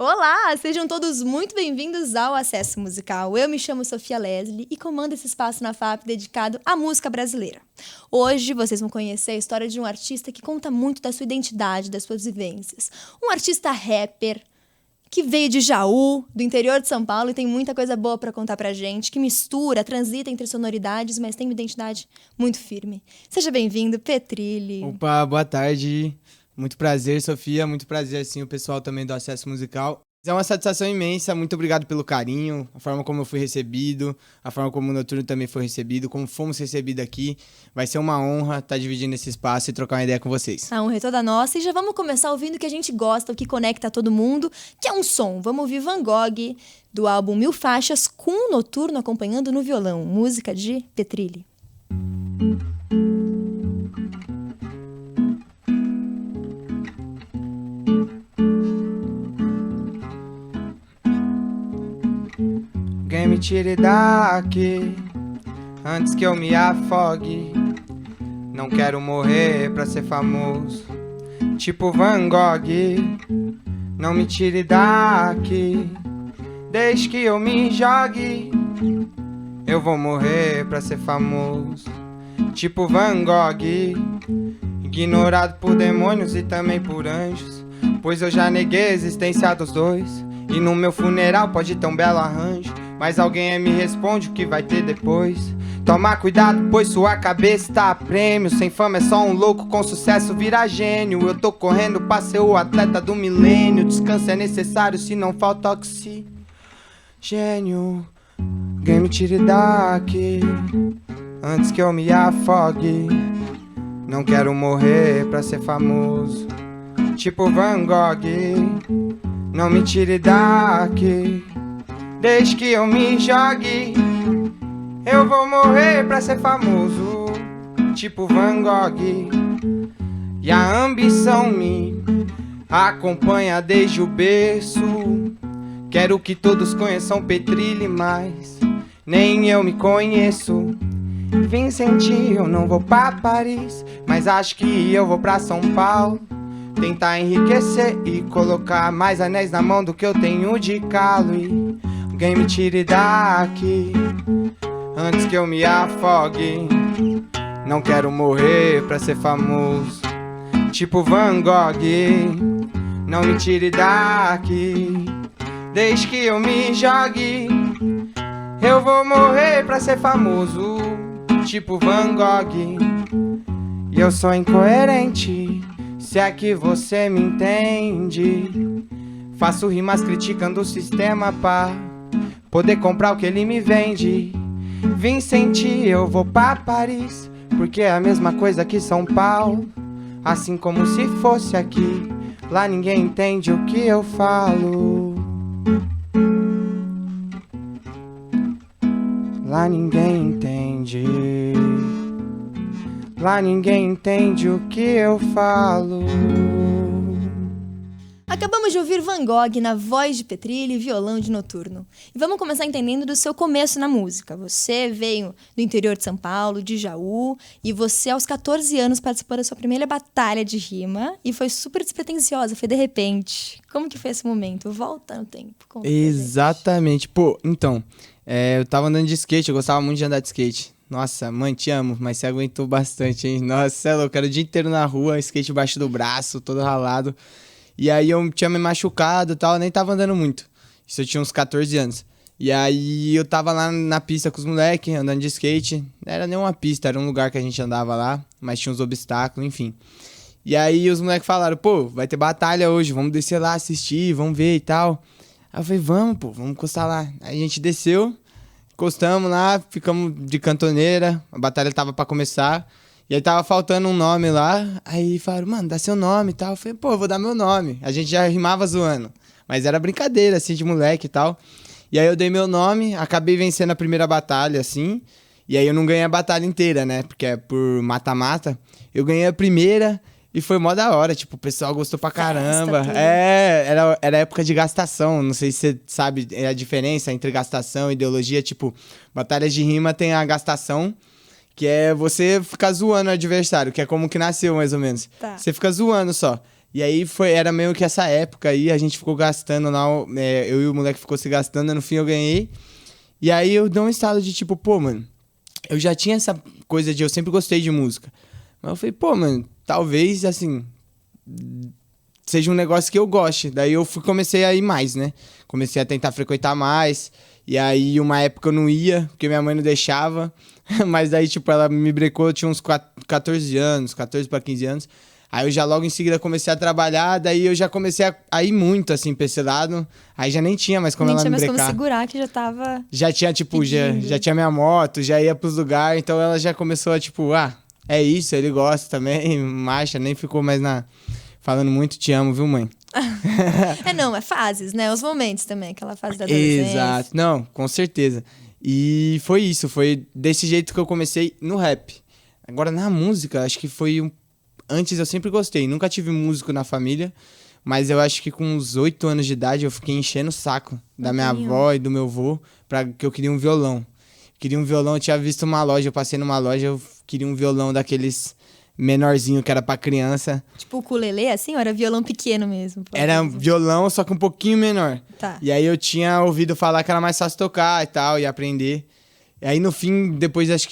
Olá, sejam todos muito bem-vindos ao Acesso Musical. Eu me chamo Sofia Leslie e comando esse espaço na FAP dedicado à música brasileira. Hoje vocês vão conhecer a história de um artista que conta muito da sua identidade, das suas vivências. Um artista rapper que veio de Jaú, do interior de São Paulo, e tem muita coisa boa para contar pra gente, que mistura, transita entre sonoridades, mas tem uma identidade muito firme. Seja bem-vindo, Petrilli. Opa, boa tarde. Muito prazer, Sofia. Muito prazer, assim, o pessoal também do Acesso Musical. É uma satisfação imensa. Muito obrigado pelo carinho, a forma como eu fui recebido, a forma como o Noturno também foi recebido, como fomos recebidos aqui. Vai ser uma honra estar dividindo esse espaço e trocar uma ideia com vocês. A honra é toda nossa e já vamos começar ouvindo o que a gente gosta, o que conecta todo mundo, que é um som. Vamos ouvir Van Gogh, do álbum Mil Faixas, com o Noturno acompanhando no violão. Música de Petrilli. Alguém me tire daqui antes que eu me afogue. Não quero morrer pra ser famoso, tipo Van Gogh. Não me tire daqui, desde que eu me jogue. Eu vou morrer pra ser famoso, tipo Van Gogh. Ignorado por demônios e também por anjos, pois eu já neguei a existência dos dois. E no meu funeral pode ter um belo arranjo, mas alguém me responde o que vai ter depois. Toma cuidado, pois sua cabeça tá a prêmio. Sem fama é só um louco, com sucesso vira gênio. Eu tô correndo pra ser o atleta do milênio. Descanso é necessário se não falta oxigênio. Alguém me tire daqui antes que eu me afogue. Não quero morrer pra ser famoso, tipo Van Gogh. Não me tire daqui, desde que eu me jogue. Eu vou morrer pra ser famoso, tipo Van Gogh. E a ambição me acompanha desde o berço. Quero que todos conheçam Petrilli, mas nem eu me conheço. Vincent, eu não vou pra Paris, mas acho que eu vou pra São Paulo. Tentar enriquecer e colocar mais anéis na mão do que eu tenho de calo. E alguém me tire daqui antes que eu me afogue. Não quero morrer pra ser famoso, tipo Van Gogh. Não me tire daqui, desde que eu me jogue. Eu vou morrer pra ser famoso, tipo Van Gogh. E eu sou incoerente, se é que você me entende. Faço rimas criticando o sistema pra poder comprar o que ele me vende. Vincent, eu vou pra Paris, porque é a mesma coisa que São Paulo. Assim como se fosse aqui, lá ninguém entende o que eu falo. Lá ninguém entende. Lá ninguém entende o que eu falo. Acabamos de ouvir Van Gogh na voz de Petrilli e violão de Noturno. E vamos começar entendendo do seu começo na música. Você veio do interior de São Paulo, de Jaú, e você aos 14 anos participou da sua primeira batalha de rima e foi super despretensiosa, foi de repente. Como que foi esse momento? Volta no tempo. Conta. Exatamente. Pô, então, eu tava andando de skate, eu gostava muito de andar de skate. Nossa, mãe, te amo, mas você aguentou bastante, hein? Nossa, você é louco, era o dia inteiro na rua, skate embaixo do braço, todo ralado. E aí eu tinha me machucado e tal, nem tava andando muito. Isso eu tinha uns 14 anos. E aí eu tava lá na pista com os moleques, andando de skate. Não era nem uma pista, era um lugar que a gente andava lá, mas tinha uns obstáculos, enfim. E aí os moleques falaram, pô, vai ter batalha hoje, vamos descer lá assistir, vamos ver e tal. Aí eu falei, vamos, pô, vamos encostar lá. Aí a gente desceu, encostamos lá, ficamos de cantoneira, a batalha tava pra começar. E aí tava faltando um nome lá, aí falaram, mano, dá seu nome e tal. Eu falei, pô, eu vou dar meu nome. A gente já rimava zoando, mas era brincadeira, assim, de moleque e tal. E aí eu dei meu nome, acabei vencendo a primeira batalha, assim. E aí eu não ganhei a batalha inteira, né, porque é por mata-mata. Eu ganhei a primeira e foi mó da hora, tipo, o pessoal gostou pra caramba. Era época de gastação, não sei se você sabe a diferença entre gastação e ideologia. Tipo, batalhas de rima tem a gastação, que é você ficar zoando o adversário, que é como que nasceu, mais ou menos. Tá. Você fica zoando só. E aí era meio que essa época aí, a gente ficou gastando lá, eu e o moleque ficou se gastando, no fim eu ganhei. E aí eu dei um estalo de tipo, pô, mano, eu já tinha essa coisa de eu sempre gostei de música. Mas eu falei, pô, mano, talvez, assim, seja um negócio que eu goste. Daí eu comecei a ir mais, né? Comecei a tentar frequentar mais. E aí, uma época eu não ia, porque minha mãe não deixava. Mas daí, tipo, ela me brecou, eu tinha uns 14 anos, 14 para 15 anos. Aí eu já logo em seguida comecei a trabalhar, daí eu já comecei a ir muito, assim, pra esse lado. Aí já nem tinha mais como Nem ela tinha me mais brecar. como segurar, que já tava... Já tinha, tipo, já tinha minha moto, já ia pros lugares, então ela já começou a, tipo, é isso, ele gosta também, marcha, nem ficou mais falando muito, te amo, viu, mãe? Não, é fases, né? Os momentos também, aquela fase da adolescência. Exato, não, com certeza. E foi isso, foi desse jeito que eu comecei no rap. Agora, na música, acho que foi Antes eu sempre gostei, nunca tive músico na família, mas eu acho que com uns 8 anos de idade eu fiquei enchendo o saco da minha avó e do meu avô que eu queria um violão. Queria um violão, eu tinha visto uma loja, eu passei numa loja, eu queria um violão daqueles menorzinho que era pra criança. Tipo o ukulele, assim, ou era violão pequeno mesmo? Era um violão, só que um pouquinho menor. Tá. E aí eu tinha ouvido falar que era mais fácil tocar e tal, e aprender. E aí no fim, depois acho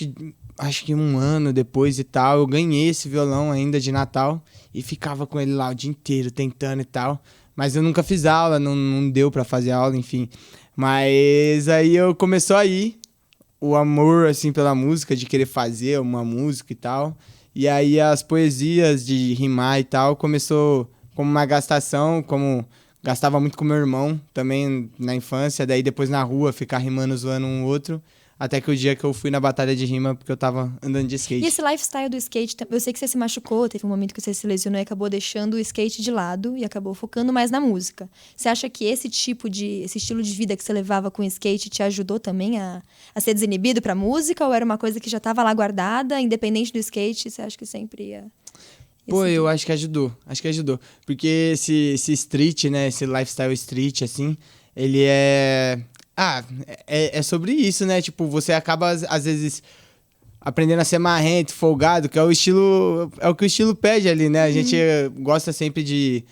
que um ano depois e tal, eu ganhei esse violão ainda de Natal e ficava com ele lá o dia inteiro tentando e tal. Mas eu nunca fiz aula, não deu pra fazer aula, enfim. Mas aí eu começou a ir o amor, assim, pela música, de querer fazer uma música e tal. E aí as poesias de rimar e tal começou como uma gastação, como gastava muito com meu irmão também na infância. Daí depois na rua, ficar rimando, zoando um outro. Até que o dia que eu fui na batalha de rima, porque eu tava andando de skate. E esse lifestyle do skate, eu sei que você se machucou, teve um momento que você se lesionou e acabou deixando o skate de lado e acabou focando mais na música. Você acha que esse estilo de vida que você levava com o skate te ajudou também a ser desinibido pra música? Ou era uma coisa que já tava lá guardada, independente do skate, você acha que sempre ia Pô, eu acho que ajudou. Porque esse street, né, esse lifestyle street, assim, ele é sobre isso, né? Tipo, você acaba, às vezes, aprendendo a ser marrento, folgado, que é o que o estilo pede ali, né? A gente gosta sempre de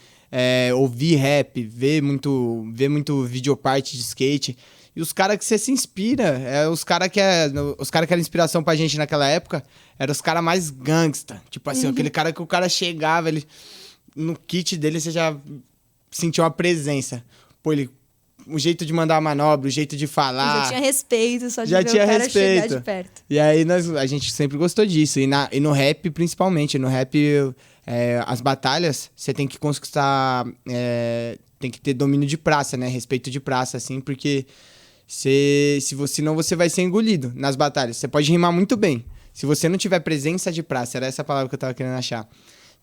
ouvir rap, ver muito videoparte de skate. E os caras que você se inspira, os caras que eram inspiração pra gente naquela época, eram os caras mais gangsta. Tipo assim, aquele cara que o cara chegava, no kit dele você já sentiu uma presença. Pô, o jeito de mandar a manobra, o jeito de falar. Já tinha respeito, só de já ver tinha o cara respeito. chegar de perto. E aí a gente sempre gostou disso. E no rap, principalmente. No rap, as batalhas, você tem que conquistar... tem que ter domínio de praça, né? Respeito de praça, assim, porque senão você vai ser engolido nas batalhas. Você pode rimar muito bem. Se você não tiver presença de praça, era essa palavra que eu tava querendo achar.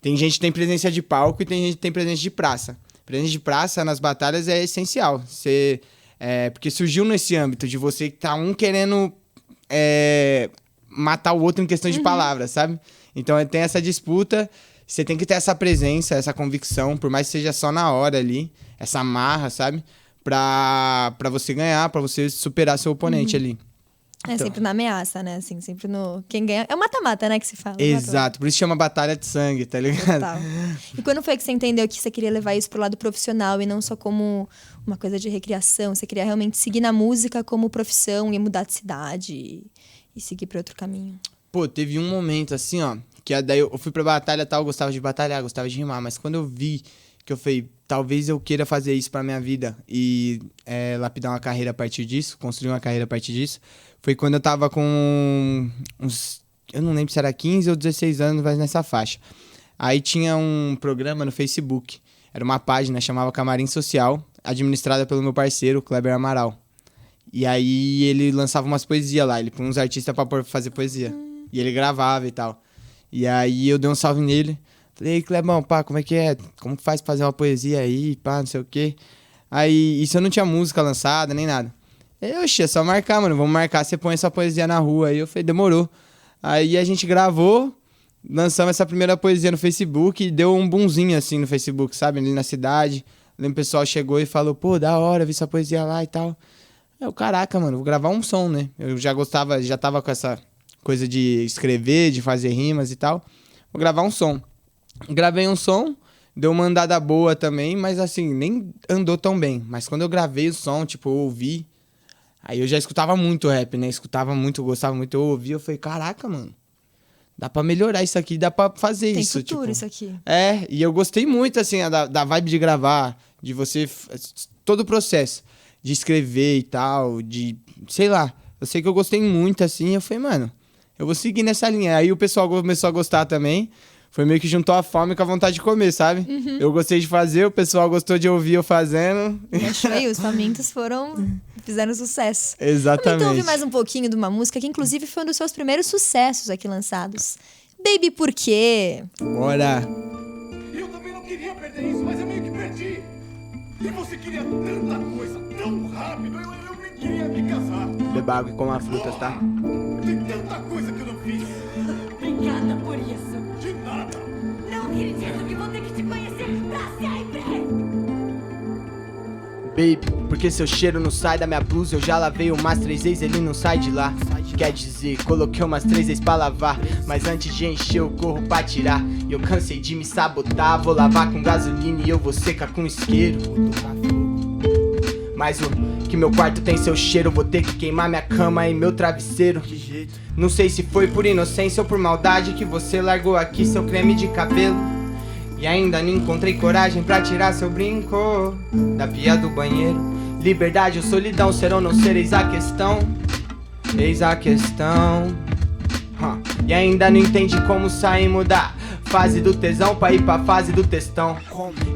Tem gente que tem presença de palco e tem gente que tem presença de praça. Presença de praça nas batalhas é essencial. Porque surgiu nesse âmbito de você tá querendo matar o outro em questão de palavras, sabe? Então tem essa disputa, você tem que ter essa presença, essa convicção, por mais que seja só na hora ali, essa marra, sabe? Pra você ganhar, pra você superar seu oponente ali. É sempre na ameaça, né? Assim, sempre no... Quem ganha... É o mata-mata, né, que se fala. Exato, por isso chama batalha de sangue, tá ligado? Total. E quando foi que você entendeu que você queria levar isso pro lado profissional e não só como uma coisa de recreação? Você queria realmente seguir na música como profissão e mudar de cidade e seguir pra outro caminho? Pô, teve um momento assim, ó, que daí eu fui pra batalha e tal, eu gostava de batalhar, gostava de rimar, mas quando eu vi que eu falei, talvez eu queira fazer isso pra minha vida e lapidar uma carreira a partir disso, construir uma carreira a partir disso, foi quando eu tava com eu não lembro se era 15 ou 16 anos, mas nessa faixa. Aí tinha um programa no Facebook, era uma página, chamava Camarim Social, administrada pelo meu parceiro, Kleber Amaral. E aí ele lançava umas poesias lá, ele põe uns artistas pra fazer poesia. E ele gravava e tal. E aí eu dei um salve nele. Falei, ei, Clebão, pá, como é que é? Como que faz pra fazer uma poesia aí, pá, não sei o quê. Aí, isso eu não tinha música lançada, nem nada. Oxe, é só marcar, mano, vamos marcar, você põe essa poesia na rua. Aí eu falei, demorou. Aí a gente gravou, lançamos essa primeira poesia no Facebook e deu um boomzinho assim no Facebook, sabe? Ali na cidade. Lembro, o pessoal chegou e falou, pô, da hora, vi essa poesia lá e tal. Eu, caraca, mano, vou gravar um som, né? Eu já tava com essa coisa de escrever, de fazer rimas e tal. Vou gravar um som. Gravei um som, deu uma andada boa também, mas assim, nem andou tão bem. Mas quando eu gravei o som, tipo, eu ouvi, aí eu já escutava muito rap, né? Escutava muito, gostava muito, eu ouvi, eu falei, caraca, mano, dá pra melhorar isso aqui, dá pra fazer Tem isso. futuro tipo, isso aqui. e eu gostei muito, assim, da vibe de gravar, de você, todo o processo, de escrever e tal, de, sei lá, eu sei que eu gostei muito, assim, eu falei, mano, eu vou seguir nessa linha. Aí o pessoal começou a gostar também. Foi meio que juntou a fome com a vontade de comer, sabe? Eu gostei de fazer, o pessoal gostou de ouvir eu fazendo. E achou aí, os famintos fizeram sucesso. Exatamente. Então ouvir mais um pouquinho de uma música que inclusive foi um dos seus primeiros sucessos aqui lançados. Baby, por quê? Bora. Eu também não queria perder isso, mas eu meio que perdi. E você queria tanta coisa tão rápido, eu nem queria me casar. Beba água e coma frutas, tá? Tem tanta coisa que eu não fiz. Obrigada por isso. De nada. Não acredito que vou ter que te conhecer pra sempre. Baby, porque seu cheiro não sai da minha blusa. Eu já lavei umas 3 vezes, ele não sai de lá. Quer dizer, coloquei umas 3 vezes pra lavar, mas antes de encher eu corro pra tirar. E eu cansei de me sabotar. Vou lavar com gasolina e eu vou secar com isqueiro. Mas o que meu quarto tem seu cheiro, vou ter que queimar minha cama e meu travesseiro. Não sei se foi por inocência ou por maldade que você largou aqui seu creme de cabelo. E ainda não encontrei coragem pra tirar seu brinco da pia do banheiro. Liberdade ou solidão, ser ou não ser, eis a questão. Eis a questão. E ainda não entende como saímos da fase do tesão pra ir pra fase do textão.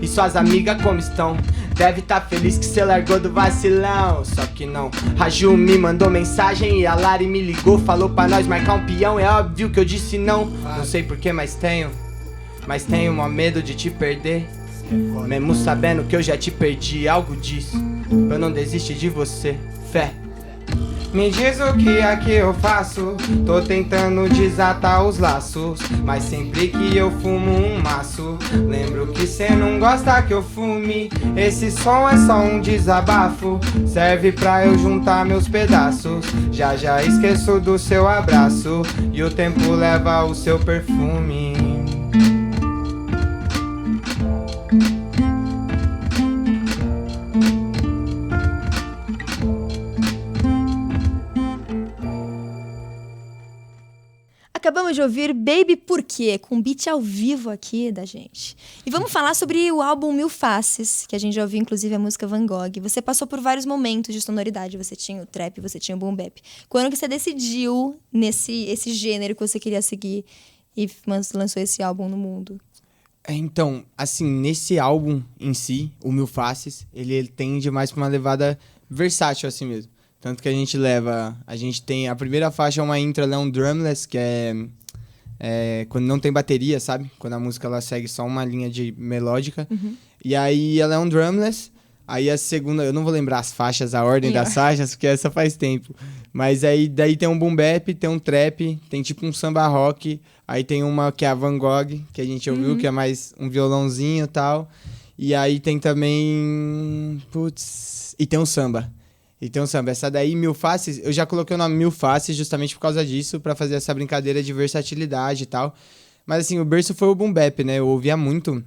E suas amigas como estão? Deve tá feliz que cê largou do vacilão. Só que não, a Ju me mandou mensagem e a Lari me ligou, falou pra nós marcar um peão. É óbvio que eu disse não. Não sei porquê, mas tenho mó medo de te perder. Mesmo sabendo que eu já te perdi, algo disso eu não desisti de você, fé. Me diz o que é que eu faço, tô tentando desatar os laços, mas sempre que eu fumo um maço, lembro que cê não gosta que eu fume. Esse som é só um desabafo, serve pra eu juntar meus pedaços. Já já esqueço do seu abraço, e o tempo leva o seu perfume. Acabamos de ouvir Baby Por Quê, com beat ao vivo aqui da gente. E vamos falar sobre o álbum Mil Faces, que a gente já ouviu, inclusive, a música Van Gogh. Você passou por vários momentos de sonoridade. Você tinha o trap, você tinha o boom bap. Quando que você decidiu esse gênero que você queria seguir e lançou esse álbum no mundo? Então, assim, nesse álbum em si, o Mil Faces, ele tende mais pra uma levada versátil assim mesmo. Tanto que a gente tem, a primeira faixa é uma intro, ela é um drumless, que é quando não tem bateria, sabe? Quando a música ela segue só uma linha de melódica. E aí ela é um drumless, aí a segunda, eu não vou lembrar as faixas, a ordem das faixas, porque essa faz tempo. Mas aí daí tem um boom bap, tem um trap, tem tipo um samba rock, aí tem uma que é a Van Gogh, que a gente ouviu, que é mais um violãozinho e tal. E aí tem também, e tem um samba. Então, samba, essa daí, Mil Faces, eu já coloquei o nome Mil Faces justamente por causa disso, pra fazer essa brincadeira de versatilidade e tal. Mas assim, o berço foi o boom bap, né? Eu ouvia muito,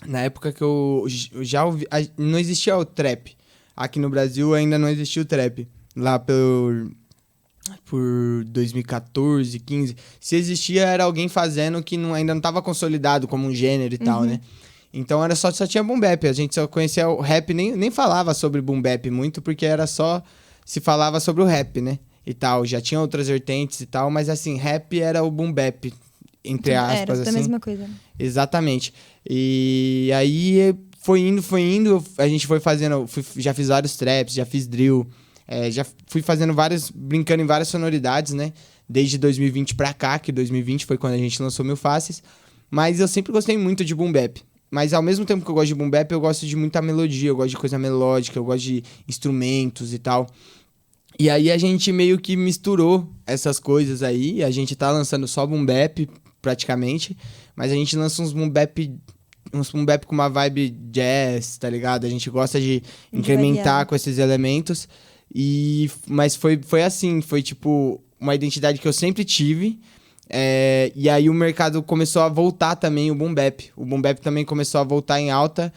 na época que eu já ouvi, não existia o trap. Aqui no Brasil ainda não existia o trap. Lá por 2014, 15. Se existia, era alguém fazendo que ainda não tava consolidado como um gênero e tal, né? Então era só tinha boom bap, a gente só conhecia o rap, nem falava sobre boom bap muito, porque era só, se falava sobre o rap, né, e tal, já tinha outras vertentes e tal, mas assim, rap era o boom bap, entre aspas, era assim. a mesma coisa. Exatamente. E aí foi indo, a gente foi fazendo, já fiz vários traps, já fiz drill, já fui fazendo brincando em várias sonoridades, né, desde 2020 pra cá, que 2020 foi quando a gente lançou Mil Faces, mas eu sempre gostei muito de boom bap. Mas ao mesmo tempo que eu gosto de boom bap, eu gosto de muita melodia, eu gosto de coisa melódica, eu gosto de instrumentos e tal. E aí a gente meio que misturou essas coisas aí, a gente tá lançando só boom bap, praticamente, mas a gente lança uns boom bap com uma vibe jazz, tá ligado? A gente gosta de incrementar com esses elementos, mas foi assim, foi tipo uma identidade que eu sempre tive, E aí o mercado começou a voltar também, o Boom Bap. O Boom Bap também começou a voltar em alta.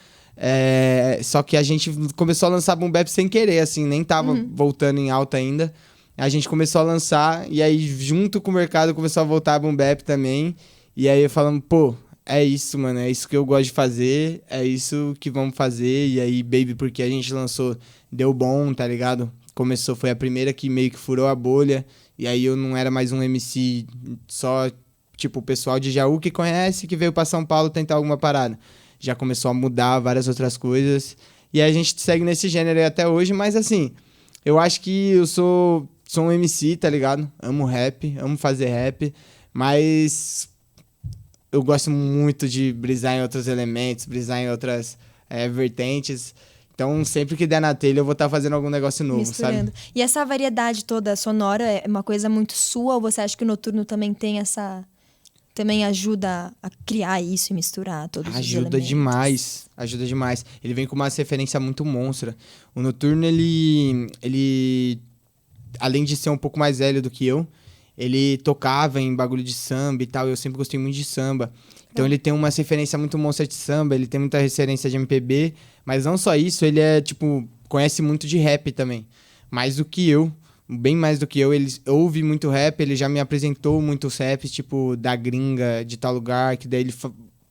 Só que a gente começou a lançar Boom Bap sem querer, assim, nem tava voltando em alta ainda. A gente começou a lançar, e aí junto com o mercado começou a voltar a Boom Bap também. E aí falando, pô, é isso, mano, é isso que eu gosto de fazer, é isso que vamos fazer. E aí, Baby, porque a gente lançou, deu bom, tá ligado? Começou, foi a primeira que meio que furou a bolha. E aí eu não era mais um MC só, tipo, o pessoal de Jaú que conhece, que veio pra São Paulo tentar alguma parada. Já começou a mudar várias outras coisas. E aí a gente segue nesse gênero aí até hoje, mas assim, eu acho que eu sou um MC, tá ligado? Amo rap, amo fazer rap, mas eu gosto muito de brisar em outros elementos, brisar em outras vertentes. Então, sempre que der na telha, eu vou estar fazendo algum negócio novo, misturando. sabe? E essa variedade toda sonora é uma coisa muito sua, ou você acha que o Noturno também tem essa... também ajuda a criar isso e misturar todos os elementos? Ajuda demais. Ele vem com uma referência muito monstra. O Noturno, ele além de ser um pouco mais velho do que eu, ele tocava em bagulho de samba e tal, eu sempre gostei muito de samba. Então ele tem uma referência muito monstra de samba, ele tem muita referência de MPB, mas não só isso, ele conhece muito de rap também. Mais do que eu, bem mais do que eu, ele ouve muito rap, ele já me apresentou muitos raps, tipo, da gringa, de tal lugar, que daí ele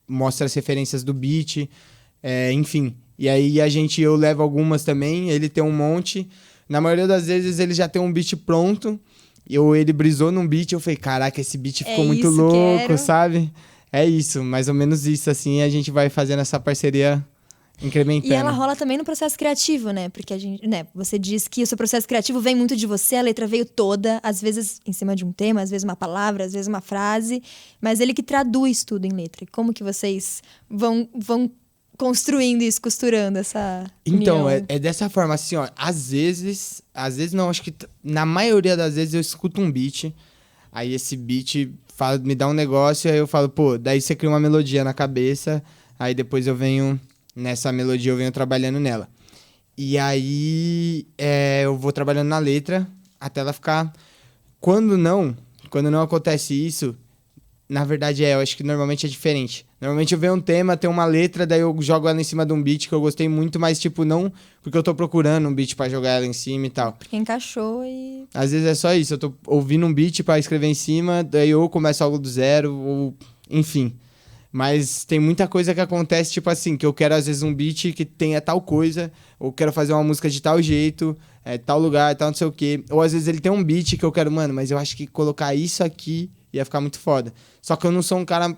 mostra as referências do beat, enfim. E aí eu levo algumas também, ele tem um monte. Na maioria das vezes ele já tem um beat pronto, ele brisou num beat, eu falei, caraca, esse beat ficou muito louco, sabe? É isso, mais ou menos isso, assim, a gente vai fazendo essa parceria incrementando. E ela rola também no processo criativo, né? Porque você diz que o seu processo criativo vem muito de você, a letra veio toda, às vezes em cima de um tema, às vezes uma palavra, às vezes uma frase, mas ele que traduz tudo em letra. E como que vocês vão construindo isso, costurando essa Então, união? é dessa forma, assim, ó, às vezes não, acho que na maioria das vezes eu escuto um beat, aí esse beat me dá um negócio, aí eu falo, pô, daí você cria uma melodia na cabeça, aí depois nessa melodia eu venho trabalhando nela. E aí eu vou trabalhando na letra até ela ficar... Quando não acontece isso, na verdade eu acho que normalmente é diferente. Normalmente eu venho um tema, tem uma letra, daí eu jogo ela em cima de um beat que eu gostei muito, mas tipo, não porque eu tô procurando um beat pra jogar ela em cima e tal. Porque encaixou e... Às vezes é só isso, eu tô ouvindo um beat pra escrever em cima, daí eu começo algo do zero, ou enfim. Mas tem muita coisa que acontece, tipo assim, que eu quero às vezes um beat que tenha tal coisa, ou quero fazer uma música de tal jeito, tal lugar, tal não sei o quê. Ou às vezes ele tem um beat que eu quero, mano, mas eu acho que colocar isso aqui ia ficar muito foda. Só que eu não sou um cara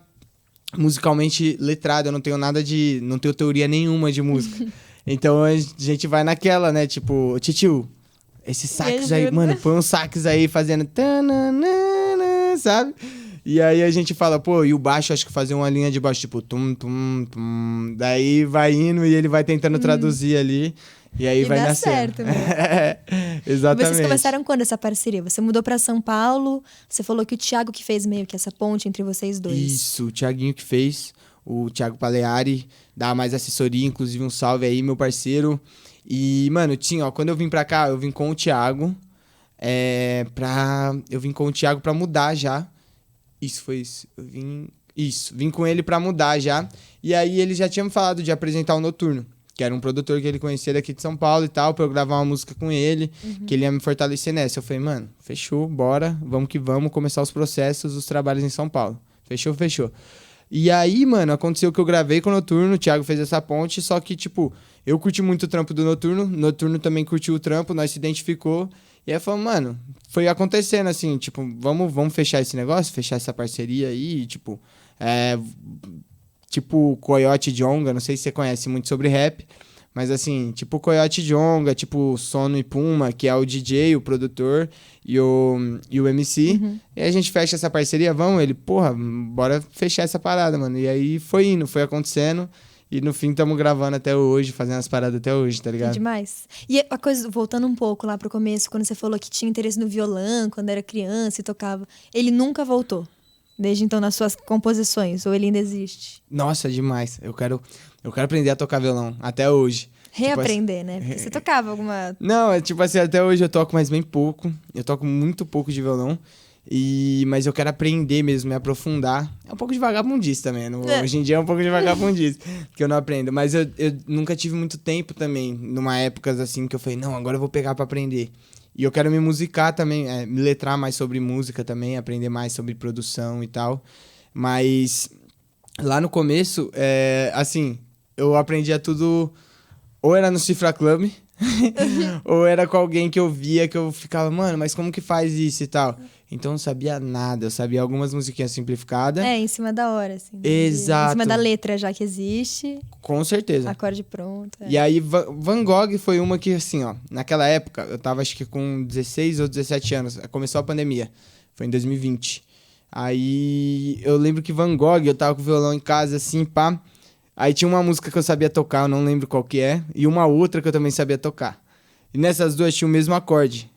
musicalmente letrado, eu não tenho não tenho teoria nenhuma de música. Então a gente vai naquela, né, tipo, titio, esses sax aí, mano, põe uns sax aí fazendo tananana, sabe? E aí a gente fala, pô, e o baixo, acho que fazer uma linha de baixo, tipo, tum, tum, tum. Daí vai indo e ele vai tentando traduzir ali. E aí vai nascendo. Certo, mesmo. Exatamente. Vocês começaram quando essa parceria? Você mudou pra São Paulo, você falou que o Thiago que fez meio que essa ponte entre vocês dois. Isso, o Thiaguinho que fez, o Thiago Paleari, dá mais assessoria, inclusive um salve aí, meu parceiro. E, mano, quando eu vim pra cá, eu vim com o Thiago, eu vim com o Thiago pra mudar já. Isso foi isso. Vim com ele pra mudar já. E aí ele já tinha me falado de apresentar o Noturno, que era um produtor que ele conhecia daqui de São Paulo e tal, pra eu gravar uma música com ele, que ele ia me fortalecer nessa. Eu falei, mano, fechou, bora, vamos que vamos, começar os processos, os trabalhos em São Paulo. Fechou. E aí, mano, aconteceu que eu gravei com o Noturno, o Thiago fez essa ponte, só que, tipo, eu curti muito o trampo do Noturno, o Noturno também curtiu o trampo, nós se identificou, e aí falamos, mano, foi acontecendo assim, tipo, vamos fechar esse negócio, fechar essa parceria aí, tipo, tipo Coyote Jonga, não sei se você conhece muito sobre rap, mas assim, tipo Coyote Jonga, tipo Sono e Puma, que é o DJ, o produtor e o MC, e aí a gente fecha essa parceria, ele, porra, bora fechar essa parada, mano, e aí foi acontecendo, e no fim estamos gravando até hoje, fazendo as paradas até hoje, tá ligado? É demais. E a coisa, voltando um pouco lá pro começo, quando você falou que tinha interesse no violão, quando era criança e tocava, ele nunca voltou? Desde então, nas suas composições, ou ele ainda existe? Nossa, demais. Eu quero aprender a tocar violão, até hoje. Reaprender, né? Porque você tocava alguma... Não, tipo assim, até hoje eu toco, mas bem pouco. Eu toco muito pouco de violão. Mas eu quero aprender mesmo, me aprofundar. É um pouco de vagabundista também. Hoje em dia é um pouco de vagabundista, que eu não aprendo. Mas eu nunca tive muito tempo também, numa época assim, que eu falei, não, agora eu vou pegar pra aprender. E eu quero me musicar também, me letrar mais sobre música também, aprender mais sobre produção e tal. Mas lá no começo, assim, eu aprendia tudo... Ou era no Cifra Club, ou era com alguém que eu via, que eu ficava, mano, mas como que faz isso e tal? Então eu não sabia nada, eu sabia algumas musiquinhas simplificadas. Em cima da hora, assim. Exato. Em cima da letra já que existe. Com certeza. Acorde pronto. E aí, Van Gogh foi uma que, assim, ó, naquela época, eu tava acho que com 16 ou 17 anos, começou a pandemia, foi em 2020. Aí eu lembro que Van Gogh, eu tava com o violão em casa, assim, pá. Aí tinha uma música que eu sabia tocar, eu não lembro qual que é, e uma outra que eu também sabia tocar. E nessas duas tinha o mesmo acorde.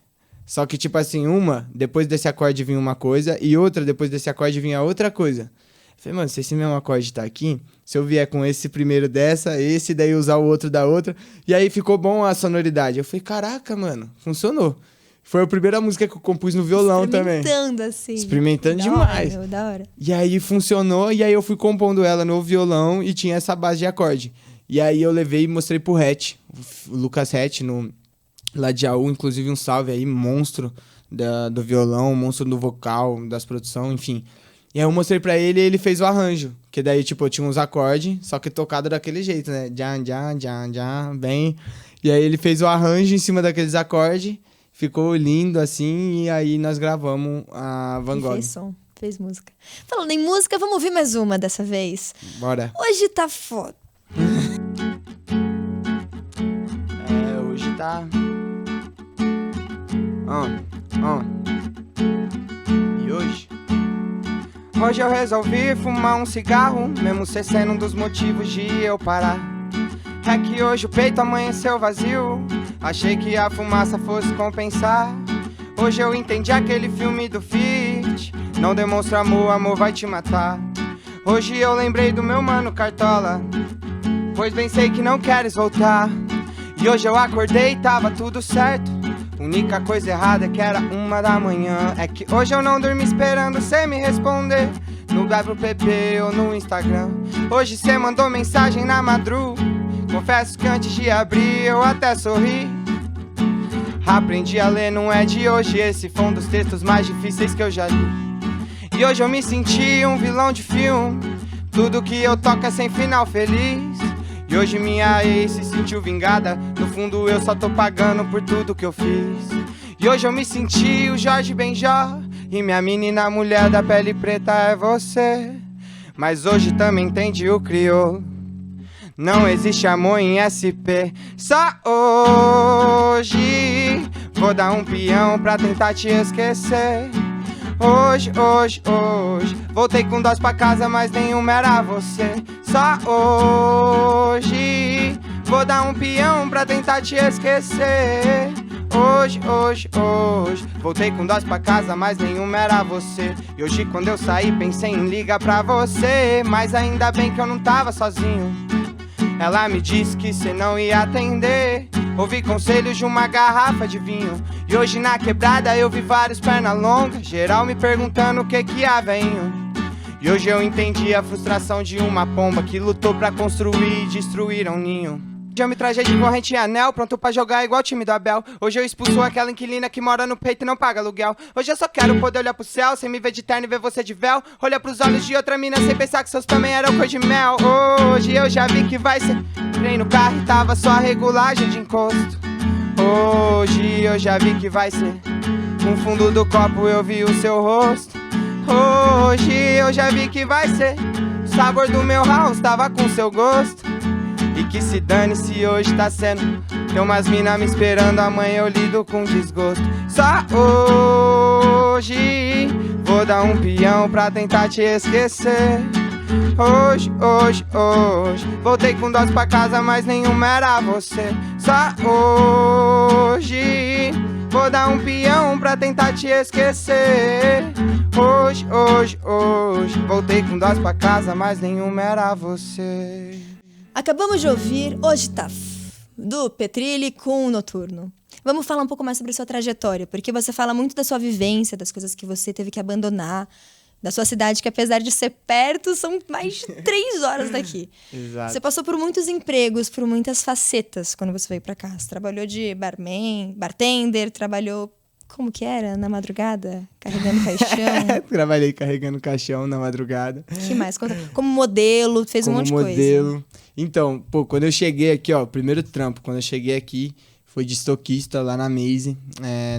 Só que, tipo assim, uma, depois desse acorde vinha uma coisa, e outra, depois desse acorde vinha outra coisa. Eu falei, mano, se esse mesmo acorde tá aqui, se eu vier com esse primeiro dessa, esse, daí usar o outro da outra, e aí ficou bom a sonoridade. Eu falei, caraca, mano, funcionou. Foi a primeira música que eu compus no violão também. Experimentando, assim. Experimentando demais. Da hora. E aí funcionou, e aí eu fui compondo ela no violão e tinha essa base de acorde. E aí eu levei e mostrei pro Hatch, o Lucas Hatch, lá de Jaú, inclusive um salve aí, monstro do violão, monstro do vocal, das produções, enfim. E aí eu mostrei pra ele e ele fez o arranjo. Que daí, tipo, eu tinha uns acordes, só que tocado daquele jeito, né? Jan, jan, jan, jan, bem. E aí ele fez o arranjo em cima daqueles acordes. Ficou lindo, assim, e aí nós gravamos a Van Gogh. Fez som, fez música. Falando em música, vamos ouvir mais uma dessa vez. Bora. Hoje tá foda. Hoje tá... E hoje? Hoje eu resolvi fumar um cigarro, mesmo cê sendo um dos motivos de eu parar. É que hoje o peito amanheceu vazio, achei que a fumaça fosse compensar. Hoje eu entendi aquele filme do Fit, não demonstra amor, amor vai te matar. Hoje eu lembrei do meu mano Cartola, pois bem sei que não queres voltar. E hoje eu acordei e tava tudo certo, única coisa errada é que era 1h. É que hoje eu não dormi esperando cê me responder no WPP ou no Instagram. Hoje cê mandou mensagem na madru, confesso que antes de abrir eu até sorri. Aprendi a ler, não é de hoje, esse foi um dos textos mais difíceis que eu já li. E hoje eu me senti um vilão de filme, tudo que eu toco é sem final feliz. E hoje minha ex se sentiu vingada, no fundo eu só tô pagando por tudo que eu fiz. E hoje eu me senti o Jorge Benjó, e minha menina mulher da pele preta é você. Mas hoje também entendi o crioulo, não existe amor em SP. Só hoje vou dar um peão pra tentar te esquecer. Hoje, voltei com dós pra casa, mas nenhuma era você. Só hoje vou dar um peão pra tentar te esquecer. Hoje, voltei com dós pra casa, mas nenhuma era você. E hoje quando eu saí pensei em ligar pra você, mas ainda bem que eu não tava sozinho. Ela me disse que cê não ia atender, ouvi conselhos de uma garrafa de vinho. E hoje na quebrada eu vi vários perna longa, geral me perguntando o que há, veinho. E hoje eu entendi a frustração de uma pomba que lutou pra construir e destruir um ninho. Hoje eu me trajei de corrente e anel, pronto pra jogar igual o time do Abel. Hoje eu expulso aquela inquilina que mora no peito e não paga aluguel. Hoje eu só quero poder olhar pro céu, sem me ver de terno e ver você de véu. Olhar pros olhos de outra mina sem pensar que seus também eram cor de mel. Hoje eu já vi que vai ser. Entrei no carro e tava só a regulagem de encosto. Hoje eu já vi que vai ser. No fundo do copo eu vi o seu rosto. Hoje eu já vi que vai ser. O sabor do meu house tava com seu gosto. E que se dane se hoje tá sendo. Tem umas mina me esperando, amanhã eu lido com desgosto. Só hoje vou dar um peão pra tentar te esquecer. Hoje voltei com dós pra casa, mas nenhuma era você. Só hoje vou dar um peão pra tentar te esquecer. Hoje voltei com dós pra casa, mas nenhuma era você. Acabamos de ouvir Hoje Tá do Petrilli com o Noturno. Vamos falar um pouco mais sobre a sua trajetória, porque você fala muito da sua vivência, das coisas que você teve que abandonar, da sua cidade, que apesar de ser perto, são mais de 3 horas daqui. Exato. Você passou por muitos empregos, por muitas facetas quando você veio pra cá. Você trabalhou de barman, bartender, trabalhou... Como que era? Na madrugada? Carregando caixão? Trabalhei carregando caixão na madrugada. Que mais? Como modelo, fez um monte de coisa. Como modelo. Então, pô, quando eu cheguei aqui, ó, primeiro trampo, quando eu cheguei aqui, foi de estoquista lá na Maze,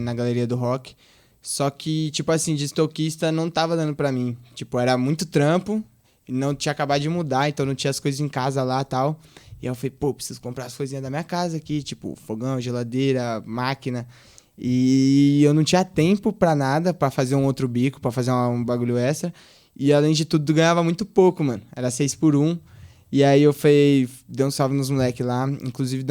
na Galeria do Rock. Só que, tipo assim, de estoquista não tava dando pra mim. Tipo, era muito trampo, não tinha acabado de mudar, então não tinha as coisas em casa lá e tal. E aí eu falei, pô, preciso comprar as coisinhas da minha casa aqui, tipo, fogão, geladeira, máquina. E eu não tinha tempo pra nada, pra fazer um outro bico, pra fazer um bagulho extra. E além de tudo, ganhava muito pouco, mano. Era 6 por 1. E aí eu falei, dei um salve nos moleques lá. Inclusive,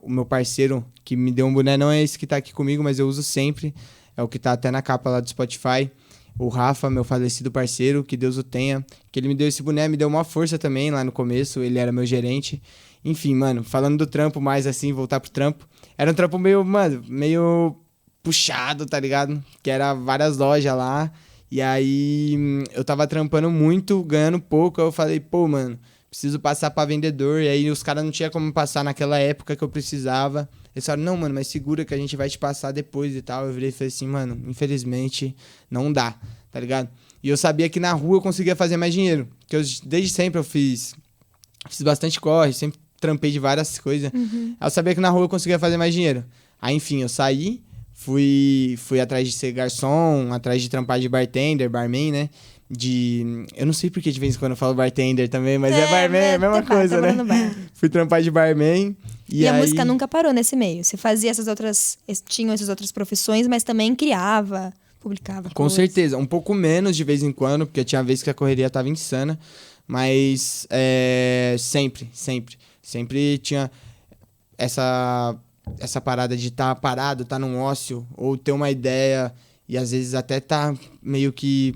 o meu parceiro que me deu um boné, não é esse que tá aqui comigo, mas eu uso sempre. É o que tá até na capa lá do Spotify. O Rafa, meu falecido parceiro, que Deus o tenha. Que ele me deu esse boné, me deu uma força também lá no começo. Ele era meu gerente. Enfim, mano, falando do trampo mais assim, voltar pro trampo. Era um trampo meio puxado, tá ligado? Que era várias lojas lá. E aí eu tava trampando muito, ganhando pouco. Aí eu falei, pô, mano, preciso passar pra vendedor. E aí os caras não tinham como passar naquela época que eu precisava. Eles falaram, não, mano, mas segura que a gente vai te passar depois e tal. Eu virei e falei assim, mano, infelizmente não dá, tá ligado? E eu sabia que na rua eu conseguia fazer mais dinheiro. Porque desde sempre eu fiz bastante corre, sempre trampei de várias coisas. Aí eu sabia que na rua eu conseguia fazer mais dinheiro. Aí, enfim, eu saí, fui atrás de ser garçom, atrás de trampar de bartender, barman, né? Eu não sei porque de vez em quando eu falo bartender também, mas é barman, é a mesma coisa, né? Fui trampar de barman. E a música nunca parou nesse meio. Você fazia tinham essas outras profissões, mas também criava, publicava. Com certeza, um pouco menos de vez em quando, porque tinha vezes que a correria tava insana, mas sempre tinha essa parada de estar parado, estar num ócio, ou ter uma ideia, e às vezes até tá meio que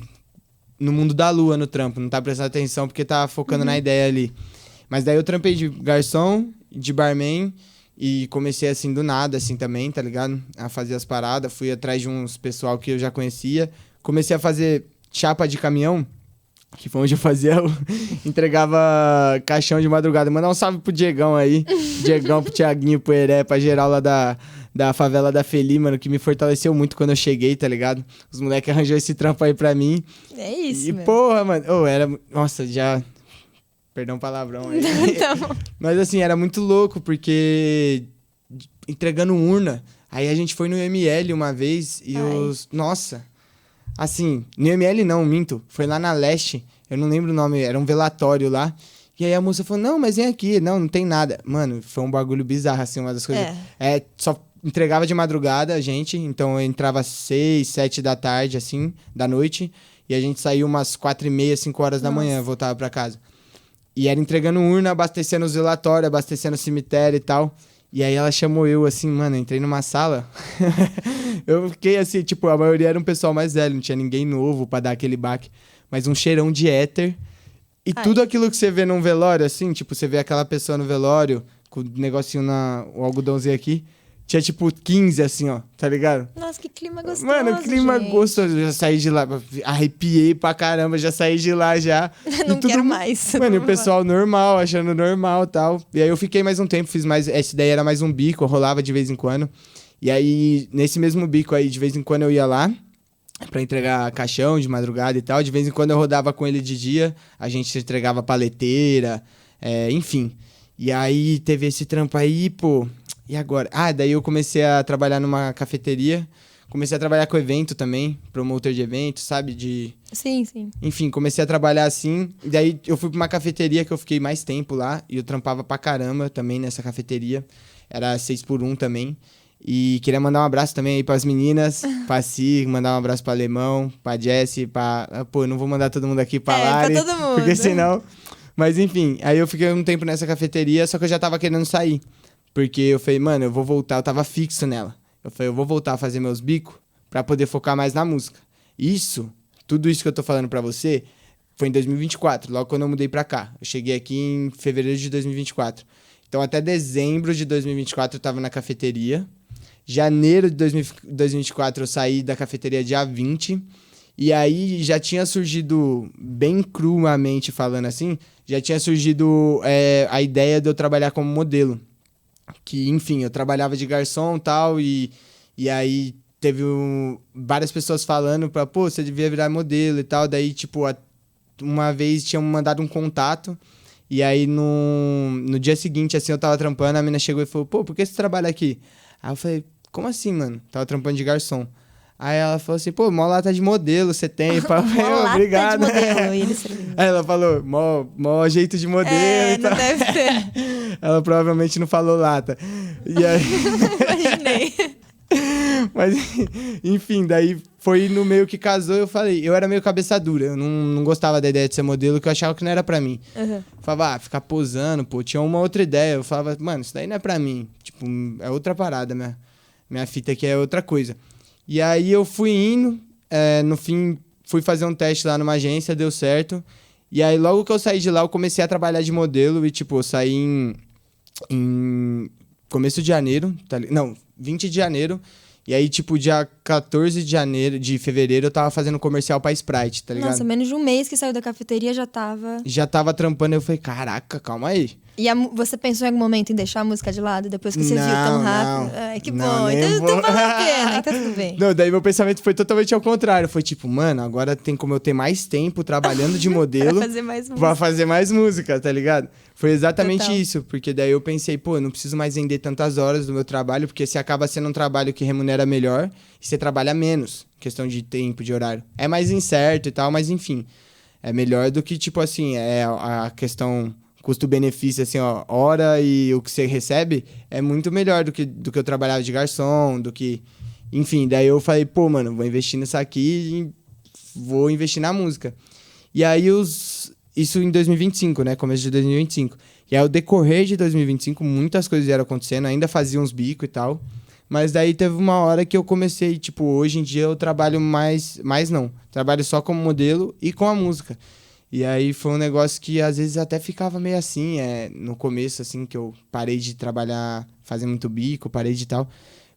no mundo da lua no trampo, não tá prestando atenção porque tá focando na ideia ali. Mas daí eu trampei de garçom, de barman, e comecei assim do nada, assim também, tá ligado? A fazer as paradas, fui atrás de uns pessoal que eu já conhecia, comecei a fazer chapa de caminhão, que foi onde eu entregava caixão de madrugada. Mandar um salve pro Diegão aí. Diegão, pro Thiaguinho, pro Heré, pra geral lá da favela da Feli, mano, que me fortaleceu muito quando eu cheguei, tá ligado? Os moleques arranjou esse trampo aí pra mim. É isso, E porra, mano, nossa, já... Perdão o palavrão aí. Não. Mas assim, era muito louco, porque entregando urna. Aí a gente foi no ML uma vez e Nossa... Assim, no ML não, minto. Foi lá na Leste, eu não lembro o nome, era um velatório lá. E aí a moça falou, não, mas vem aqui. Não tem nada. Mano, foi um bagulho bizarro, assim, uma das coisas. Só entregava de madrugada a gente, então eu entrava às 6, 7 da tarde, assim, da noite. E a gente saiu umas 4h30, 5 horas da manhã, voltava pra casa. E era entregando urna, abastecendo os velatórios, abastecendo o cemitério e tal. E aí ela chamou eu, assim, mano, eu entrei numa sala. Eu fiquei assim, tipo, a maioria era um pessoal mais velho, não tinha ninguém novo pra dar aquele baque. Mas um cheirão de éter. E tudo aquilo que você vê num velório, assim, tipo, você vê aquela pessoa no velório, com o negocinho o algodãozinho aqui. Tinha, tipo, 15, assim, ó, tá ligado? Nossa, que clima gostoso, mano, clima gostoso. Eu já saí de lá, arrepiei pra caramba, já saí de lá já. Não quero mais. Mano, e o pessoal normal, achando normal e tal. E aí eu fiquei mais um tempo, fiz mais... Essa daí era mais um bico, eu rolava de vez em quando. E aí, nesse mesmo bico aí, de vez em quando eu ia lá pra entregar caixão de madrugada e tal. De vez em quando eu rodava com ele de dia, a gente entregava paleteira, enfim. E aí teve esse trampo aí, pô... E agora? Daí eu comecei a trabalhar numa cafeteria. Comecei a trabalhar com evento também, promotor de evento, sabe? Sim. Enfim, comecei a trabalhar assim. E daí eu fui pra uma cafeteria que eu fiquei mais tempo lá. E eu trampava pra caramba também nessa cafeteria. Era 6 por 1 também. E queria mandar um abraço também aí pras meninas. Pra Si, mandar um abraço pra Alemão, pra Jessie, pra... Pô, eu não vou mandar todo mundo aqui pra Lari. Pra todo mundo. Porque senão... Mas enfim, aí eu fiquei um tempo nessa cafeteria, só que eu já tava querendo sair. Porque eu falei, mano, eu vou voltar, eu tava fixo nela. Eu falei, eu vou voltar a fazer meus bicos pra poder focar mais na música. Tudo isso que eu tô falando pra você, foi em 2024, logo quando eu mudei pra cá. Eu cheguei aqui em fevereiro de 2024. Então, até dezembro de 2024 eu tava na cafeteria. Janeiro de 2024 eu saí da cafeteria dia 20. E aí já tinha surgido, bem cruamente falando assim, já tinha surgido a ideia de eu trabalhar como modelo. Que, enfim, eu trabalhava de garçom e tal, e aí teve várias pessoas falando pra, pô, você devia virar modelo e tal. Daí, tipo, uma vez tinham me mandado um contato, e aí no dia seguinte, assim, eu tava trampando, a mina chegou e falou, pô, por que você trabalha aqui? Aí eu falei, como assim, mano? Tava trampando de garçom. Aí ela falou assim, pô, mó lata de modelo você tem. Eu falei, obrigado. Mó lata de modelo. E ele serviu. Aí ela falou, mó jeito de modelo e tal. Não deve ter. Ela provavelmente não falou lata. E aí... Imaginei. Mas, enfim, daí foi no meio que casou, eu falei, eu era meio cabeça dura, eu não gostava da ideia de ser modelo, que eu achava que não era pra mim. Uhum. Falava, ficar posando, pô, tinha uma outra ideia. Eu falava, mano, isso daí não é pra mim. Tipo, é outra parada, minha fita aqui é outra coisa. E aí eu fui indo, no fim, fui fazer um teste lá numa agência, deu certo. E aí logo que eu saí de lá, eu comecei a trabalhar de modelo e, tipo, eu saí em começo de janeiro, não, 20 de janeiro. E aí, tipo, dia 14 de fevereiro, eu tava fazendo comercial pra Sprite, tá ligado? Nossa, menos de um mês que saiu da cafeteria já tava... Já tava trampando, eu falei, caraca, calma aí. E você pensou em algum momento em deixar a música de lado, depois que você viu tão rápido? Ai, que não, bom, então valeu a pena, então tudo bem. Não, daí meu pensamento foi totalmente ao contrário. Foi tipo, mano, agora tem como eu ter mais tempo trabalhando de modelo pra fazer mais música, tá ligado? Foi exatamente Total. isso, porque daí eu pensei, pô, eu não preciso mais vender tantas horas do meu trabalho, porque se acaba sendo um trabalho que remunera melhor e você trabalha menos, questão de tempo, de horário. É mais incerto e tal, mas enfim, é melhor do que, tipo assim, a questão custo-benefício, assim, ó, hora e o que você recebe é muito melhor do que eu trabalhava de garçom, do que... Enfim, daí eu falei, pô, mano, vou investir nisso aqui e vou investir na música. E aí isso em 2025, né? Começo de 2025. E aí, ao decorrer de 2025, muitas coisas vieram acontecendo. Ainda fazia uns bicos e tal. Mas daí teve uma hora que eu comecei, tipo, hoje em dia eu trabalho mais não. Trabalho só como modelo e com a música. E aí foi um negócio que às vezes até ficava meio assim, no começo, assim, que eu parei de trabalhar, fazer muito bico, parei de tal.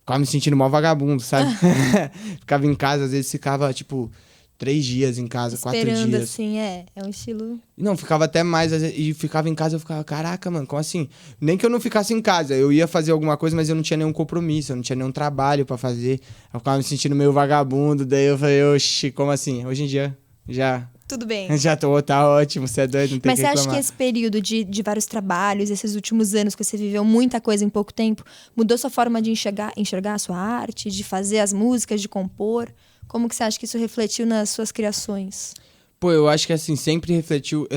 Ficava me sentindo mó vagabundo, sabe? Ficava em casa, às vezes ficava, tipo... 3 dias em casa, 4 dias. Esperando, assim, é um estilo... Não, ficava até mais, e ficava em casa, eu ficava, caraca, mano, como assim? Nem que eu não ficasse em casa, eu ia fazer alguma coisa, mas eu não tinha nenhum compromisso, eu não tinha nenhum trabalho pra fazer. Eu ficava me sentindo meio vagabundo, daí eu falei, oxi, como assim? Hoje em dia, já... Tudo bem. Já tá ótimo, você é doido, não tem Mas que você reclamar. acha que esse período de vários trabalhos, esses últimos anos que você viveu muita coisa em pouco tempo, mudou sua forma de enxergar a sua arte, de fazer as músicas, de compor? Como que você acha que isso refletiu nas suas criações? Pô, eu acho que assim, sempre refletiu.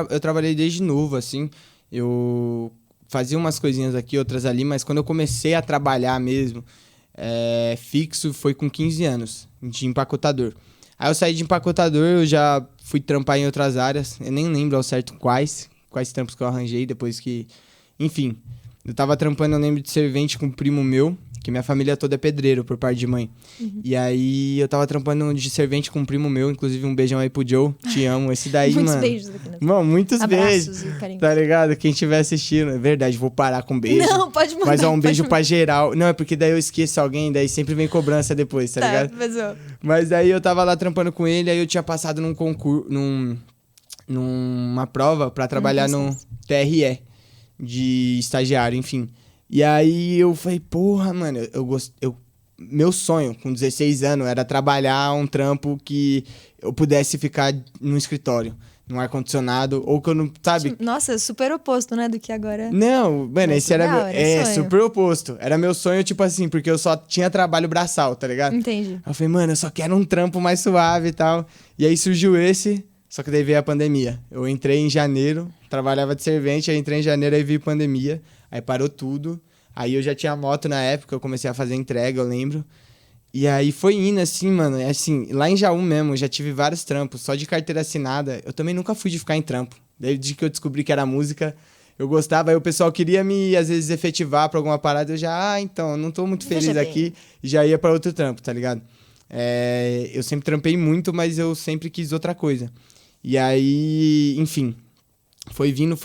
Eu trabalhei desde novo, assim. Eu fazia umas coisinhas aqui, outras ali, mas quando eu comecei a trabalhar mesmo, fixo, foi com 15 anos, de empacotador. Aí eu saí de empacotador, eu já fui trampar em outras áreas. Eu nem lembro ao certo quais trampos que eu arranjei depois que... Enfim, eu tava trampando, eu lembro de servente com um primo meu, que minha família toda é pedreiro, por parte de mãe. Uhum. E aí, eu tava trampando de servente com um primo meu, inclusive um beijão aí pro Joe, te amo. Esse daí, muitos mano... beijos aqui, né? Mano, muitos abraços beijos, e carinho. tá ligado? Quem estiver assistindo, é verdade, vou parar com beijo. Não, pode mandar. Mas um beijo pra geral. Não, é porque daí eu esqueço alguém, daí sempre vem cobrança depois, tá ligado? Mas daí eu tava lá trampando com ele, aí eu tinha passado num concurso, numa prova pra trabalhar no TRE, de estagiário, enfim. E aí eu falei, porra, mano, meu sonho com 16 anos era trabalhar um trampo que eu pudesse ficar no escritório, num ar-condicionado, ou que eu não, sabe? Nossa, super oposto, né, do que agora... Não, mano, esse era sonho. super oposto. Era meu sonho, tipo assim, porque eu só tinha trabalho braçal, tá ligado? Entendi. Aí eu falei, mano, eu só quero um trampo mais suave e tal. E aí surgiu esse, só que daí veio a pandemia. Eu entrei em janeiro, trabalhava de servente, aí entrei em janeiro, aí veio pandemia. Aí parou tudo. Aí eu já tinha moto na época, eu comecei a fazer entrega, eu lembro. E aí foi indo, assim, mano. Assim, lá em Jaú mesmo, eu já tive vários trampos. Só de carteira assinada, eu também nunca fui de ficar em trampo. Desde que eu descobri que era música, eu gostava. Aí o pessoal queria me, às vezes, efetivar pra alguma parada. Eu já, então, não tô muito feliz aqui. E já ia pra outro trampo, tá ligado? Eu sempre trampei muito, mas eu sempre quis outra coisa. E aí, enfim... Foi vindo,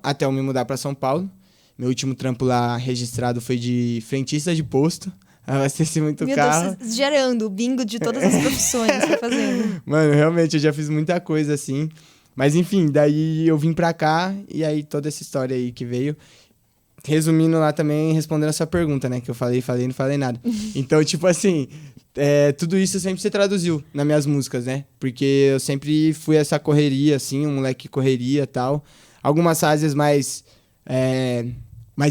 até eu me mudar pra São Paulo. Meu último trampo lá registrado foi de frentista de posto. Abasteci muito Meu carro. Deus, gerando o bingo de todas as profissões que tá fazendo. Mano, realmente, eu já fiz muita coisa assim. Mas enfim, daí eu vim pra cá e aí toda essa história aí que veio. Resumindo lá também, respondendo a sua pergunta, né? Que eu falei, não falei nada. Então, tipo assim, tudo isso sempre se traduziu nas minhas músicas, né? Porque eu sempre fui essa correria, assim, um moleque que correria e tal. Algumas fases mais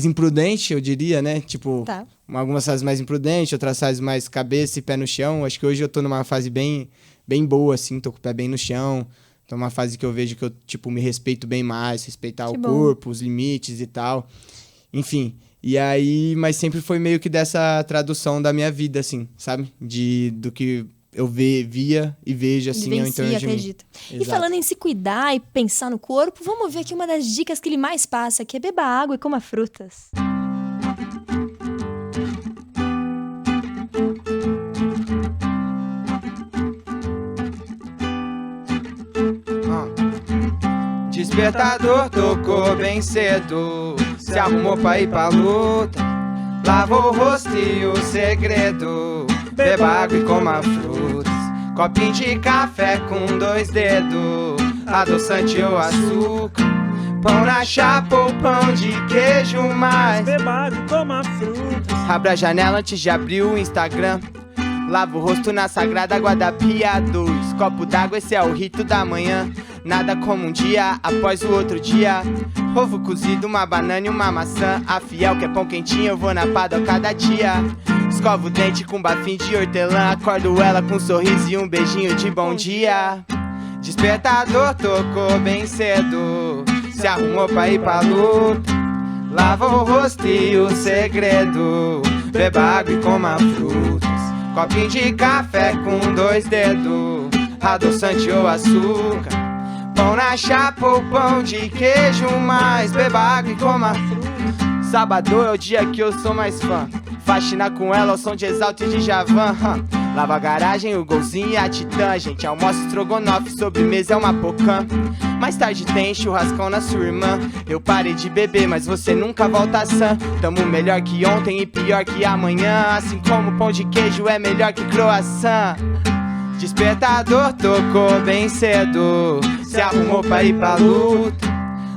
imprudente, eu diria, né? Tipo, Tá. algumas fases mais imprudentes, outras fases mais cabeça e pé no chão. Acho que hoje eu tô numa fase bem boa, assim, tô com o pé bem no chão. Tô numa fase que eu vejo que eu, tipo, me respeito bem mais, respeitar Que o bom. corpo, os limites e tal. Enfim, e aí, mas sempre foi meio que dessa tradução da minha vida, assim, sabe? Do que eu via e vejo, assim, ao Vivencia, entorno de mim. acredita. E Exato. falando em se cuidar e pensar no corpo, vamos ver aqui uma das dicas que ele mais passa, que é beba água e coma frutas. Despertador tocou bem cedo, se arrumou pra ir pra luta. Lavou o rosto e o segredo, beba água e coma frutas. Copinho de café com 2 dedos, adoçante ou açúcar. Pão na chapa ou pão de queijo, mais Beba água e coma frutas. abra a janela antes de abrir o Instagram. Lava o rosto na sagrada água da pia. 2 copos d'água, esse é o rito da manhã. Nada como um dia após o outro dia. Ovo cozido, uma banana e uma maçã. A fiel que é pão quentinho, eu vou na pádua cada dia. Escovo o dente com bafinho de hortelã. Acordo ela com um sorriso e um beijinho de bom dia. Despertador tocou bem cedo, se arrumou pra ir pra luta. Lava o rosto e o segredo, beba água e coma frutas. Copinho de café com 2 dedos, adoçante ou açúcar. Pão na chapa ou pão de queijo, mais beba água e coma frutas. Sábado é o dia que eu sou mais fã, faxina com ela ao som de Exalto e de Javan. Lava a garagem, o golzinho e a titã. Gente, almoço estrogonofe, sobremesa é uma pocã. Mais tarde tem churrascão na sua irmã. Eu parei de beber, mas você nunca volta sã. Tamo melhor que ontem e pior que amanhã. Assim como pão de queijo é melhor que croissant. Despertador tocou bem cedo, se arrumou pra ir pra luta.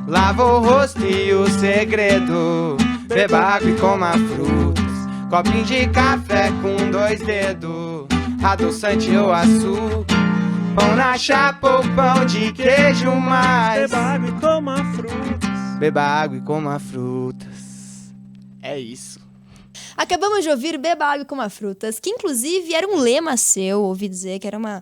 Lava o rosto e o segredo, beba água e coma frutas. Copinho de café com 2 dedos, adoçante ou açúcar. Pão na chapa ou pão de queijo, mais Beba água e coma frutas. beba água e coma frutas. É isso. Acabamos de ouvir Beba Água e Coma Frutas, que inclusive era um lema seu, ouvi dizer, que era uma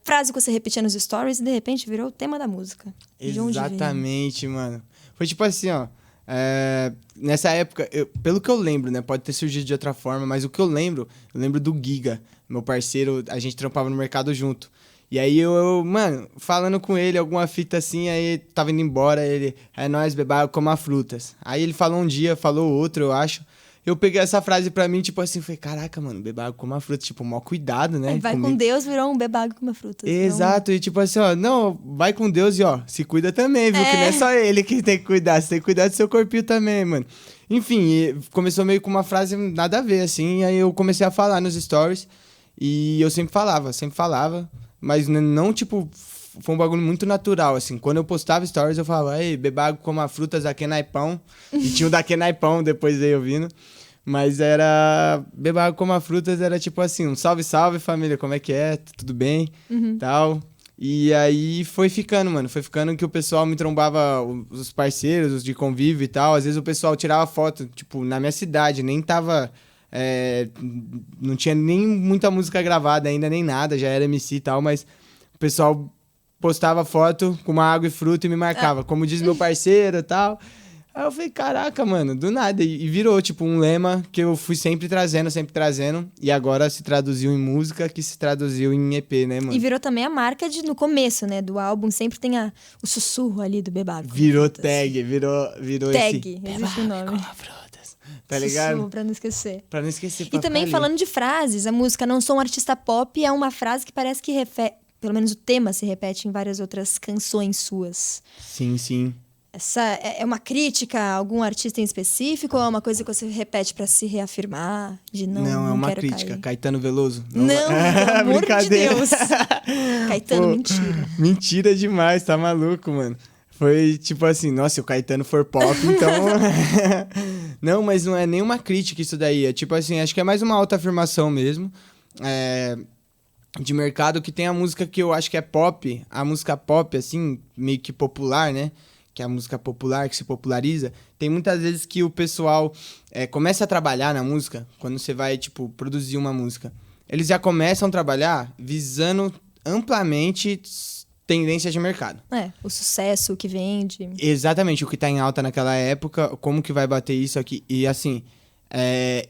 frase que você repetia nos stories e de repente virou o tema da música. De onde veio? Exatamente, mano. Foi tipo assim, ó. Nessa época, pelo que eu lembro, né? Pode ter surgido de outra forma, mas o que eu lembro do Giga, meu parceiro, a gente trampava no mercado junto. E aí eu, mano, falando com ele, alguma fita assim, aí tava indo embora, ele, é nóis, beba água, coma frutas. Aí ele falou um dia, falou outro, eu acho. Eu peguei essa frase pra mim, tipo assim, falei, caraca, mano, beba água, coma frutas, tipo, maior cuidado, né? Vai com Deus, virou um Beba Água e Coma Frutas. Exato, e tipo assim, ó, não, vai com Deus e ó, se cuida também, viu? Que não é só ele que tem que cuidar, você tem que cuidar do seu corpinho também, mano. Enfim, começou meio com uma frase nada a ver, assim, aí eu comecei a falar nos stories e eu sempre falava, mas não, tipo, foi um bagulho muito natural, assim. Quando eu postava stories, eu falava, ei, beba água, coma frutas da Kenaipão, e tinha o da Kenaipão depois aí ouvindo. Mas era... Beba água, coma frutas, era tipo assim, um salve, salve, família, como é que é? Tudo bem? Tal. E aí foi ficando, mano. Foi ficando que o pessoal me trombava, os parceiros, os de convívio e tal. Às vezes o pessoal tirava foto, tipo, na minha cidade, nem tava... não tinha nem muita música gravada ainda, nem nada, já era MC e tal, mas o pessoal postava foto com uma água e fruta e me marcava, como diz meu parceiro e tal. Aí eu falei, caraca, mano, do nada. E virou, tipo, um lema que eu fui sempre trazendo. E agora se traduziu em música, que se traduziu em EP, né, mano? E virou também a marca no começo, né, do álbum. Sempre tem o sussurro ali do Beba Água e Coma Virou Frutas. tag, virou Tag, esse... existe o nome. Frutas. Tá ligado? Sussurro, pra não esquecer. Pra não esquecer. E também falando de frases, a música Não Sou um Artista Pop é uma frase que parece que pelo menos o tema se repete em várias outras canções suas. Sim, sim. Essa é uma crítica a algum artista em específico ou é uma coisa que você repete pra se reafirmar? De não é uma quero crítica. cair? Caetano Veloso? Não, pelo amor de Brincadeira. Deus. Caetano, Pô, mentira. Mentira demais, tá maluco, mano. Foi tipo assim, nossa, se o Caetano for pop, então... Não, mas não é nenhuma crítica isso daí. É tipo assim, acho que é mais uma autoafirmação mesmo. De mercado, que tem a música que eu acho que é pop. A música pop, assim, meio que popular, né? Que é a música popular, que se populariza. Tem muitas vezes que o pessoal começa a trabalhar na música, quando você vai, tipo, produzir uma música. Eles já começam a trabalhar visando amplamente tendências de mercado. O sucesso, o que vende. Exatamente, o que tá em alta naquela época, como que vai bater isso aqui. E assim,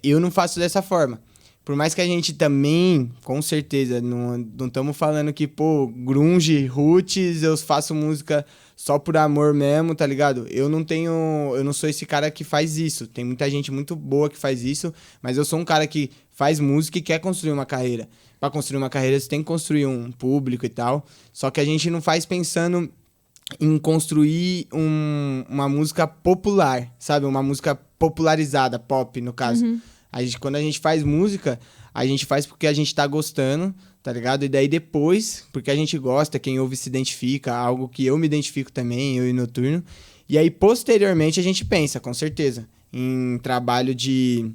eu não faço dessa forma. Por mais que a gente também, com certeza, não estamos falando que, pô, grunge, roots, eu faço música só por amor mesmo, tá ligado? Eu não sou esse cara que faz isso. Tem muita gente muito boa que faz isso, mas eu sou um cara que faz música e quer construir uma carreira. Pra construir uma carreira, você tem que construir um público e tal. Só que a gente não faz pensando em construir uma música popular, sabe? Uma música popularizada, pop, no caso. Quando a gente faz música, a gente faz porque a gente tá gostando, tá ligado? E daí depois, porque a gente gosta, quem ouve se identifica, algo que eu me identifico também, eu e Noturno. E aí, posteriormente, a gente pensa, com certeza, em trabalho de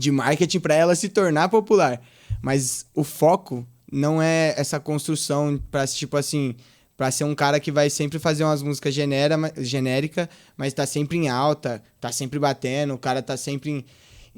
marketing para ela se tornar popular. Mas o foco não é essa construção pra, tipo assim, pra ser um cara que vai sempre fazer umas músicas genérica, mas tá sempre em alta, tá sempre batendo, o cara tá sempre em...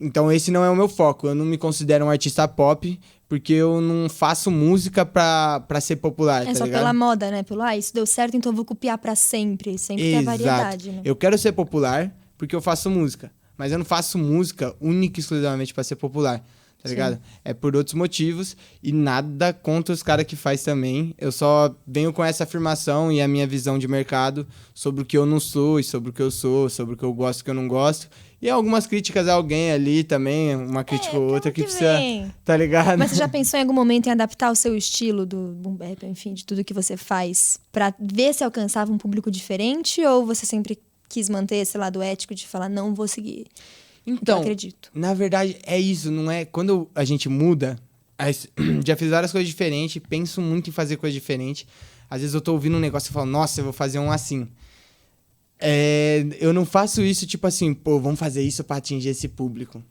Então esse não é o meu foco. Eu não me considero um artista pop, porque eu não faço música pra ser popular, tá É só ligado? pela moda, né? isso deu certo, então eu vou copiar pra sempre. Sempre tem a variedade, né? Eu quero ser popular porque eu faço música. Mas eu não faço música única e exclusivamente pra ser popular, tá ligado? É por outros motivos e nada contra os caras que faz também. Eu só venho com essa afirmação e a minha visão de mercado sobre o que eu não sou e sobre o que eu sou, sobre o que eu gosto e o que eu não gosto. E algumas críticas a alguém ali também, uma crítica ou outra que precisa, vem. tá ligado? Mas você já pensou em algum momento em adaptar o seu estilo do boom bap, enfim, de tudo que você faz, pra ver se alcançava um público diferente? Ou você sempre quis manter esse lado ético de falar, não vou seguir? Então, eu acredito. Na verdade, é isso, não é? Quando a gente muda, já fiz várias coisas diferentes, penso muito em fazer coisa diferente. Às vezes eu tô ouvindo um negócio e falo, nossa, eu vou fazer um assim. Eu não faço isso, tipo assim, pô, vamos fazer isso pra atingir esse público,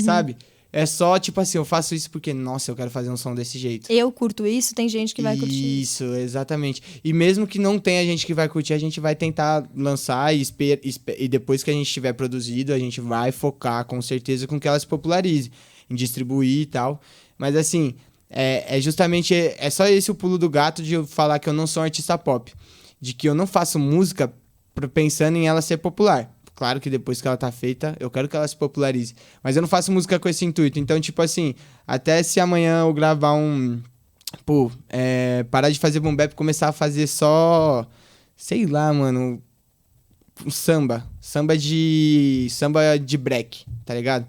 sabe? É só, tipo assim, eu faço isso porque, nossa, eu quero fazer um som desse jeito. Eu curto isso, tem gente que vai curtir. Isso, exatamente. E mesmo que não tenha gente que vai curtir, a gente vai tentar lançar e depois que a gente tiver produzido, a gente vai focar, com certeza, com que ela se popularize, em distribuir e tal. Mas, assim, justamente, é só esse o pulo do gato de eu falar que eu não sou um artista pop. De que eu não faço música pensando em ela ser popular. Claro que depois que ela tá feita, eu quero que ela se popularize. Mas eu não faço música com esse intuito. Então, tipo assim, até se amanhã eu gravar parar de fazer boom bap e começar a fazer só... Sei lá, mano... Samba de break, tá ligado?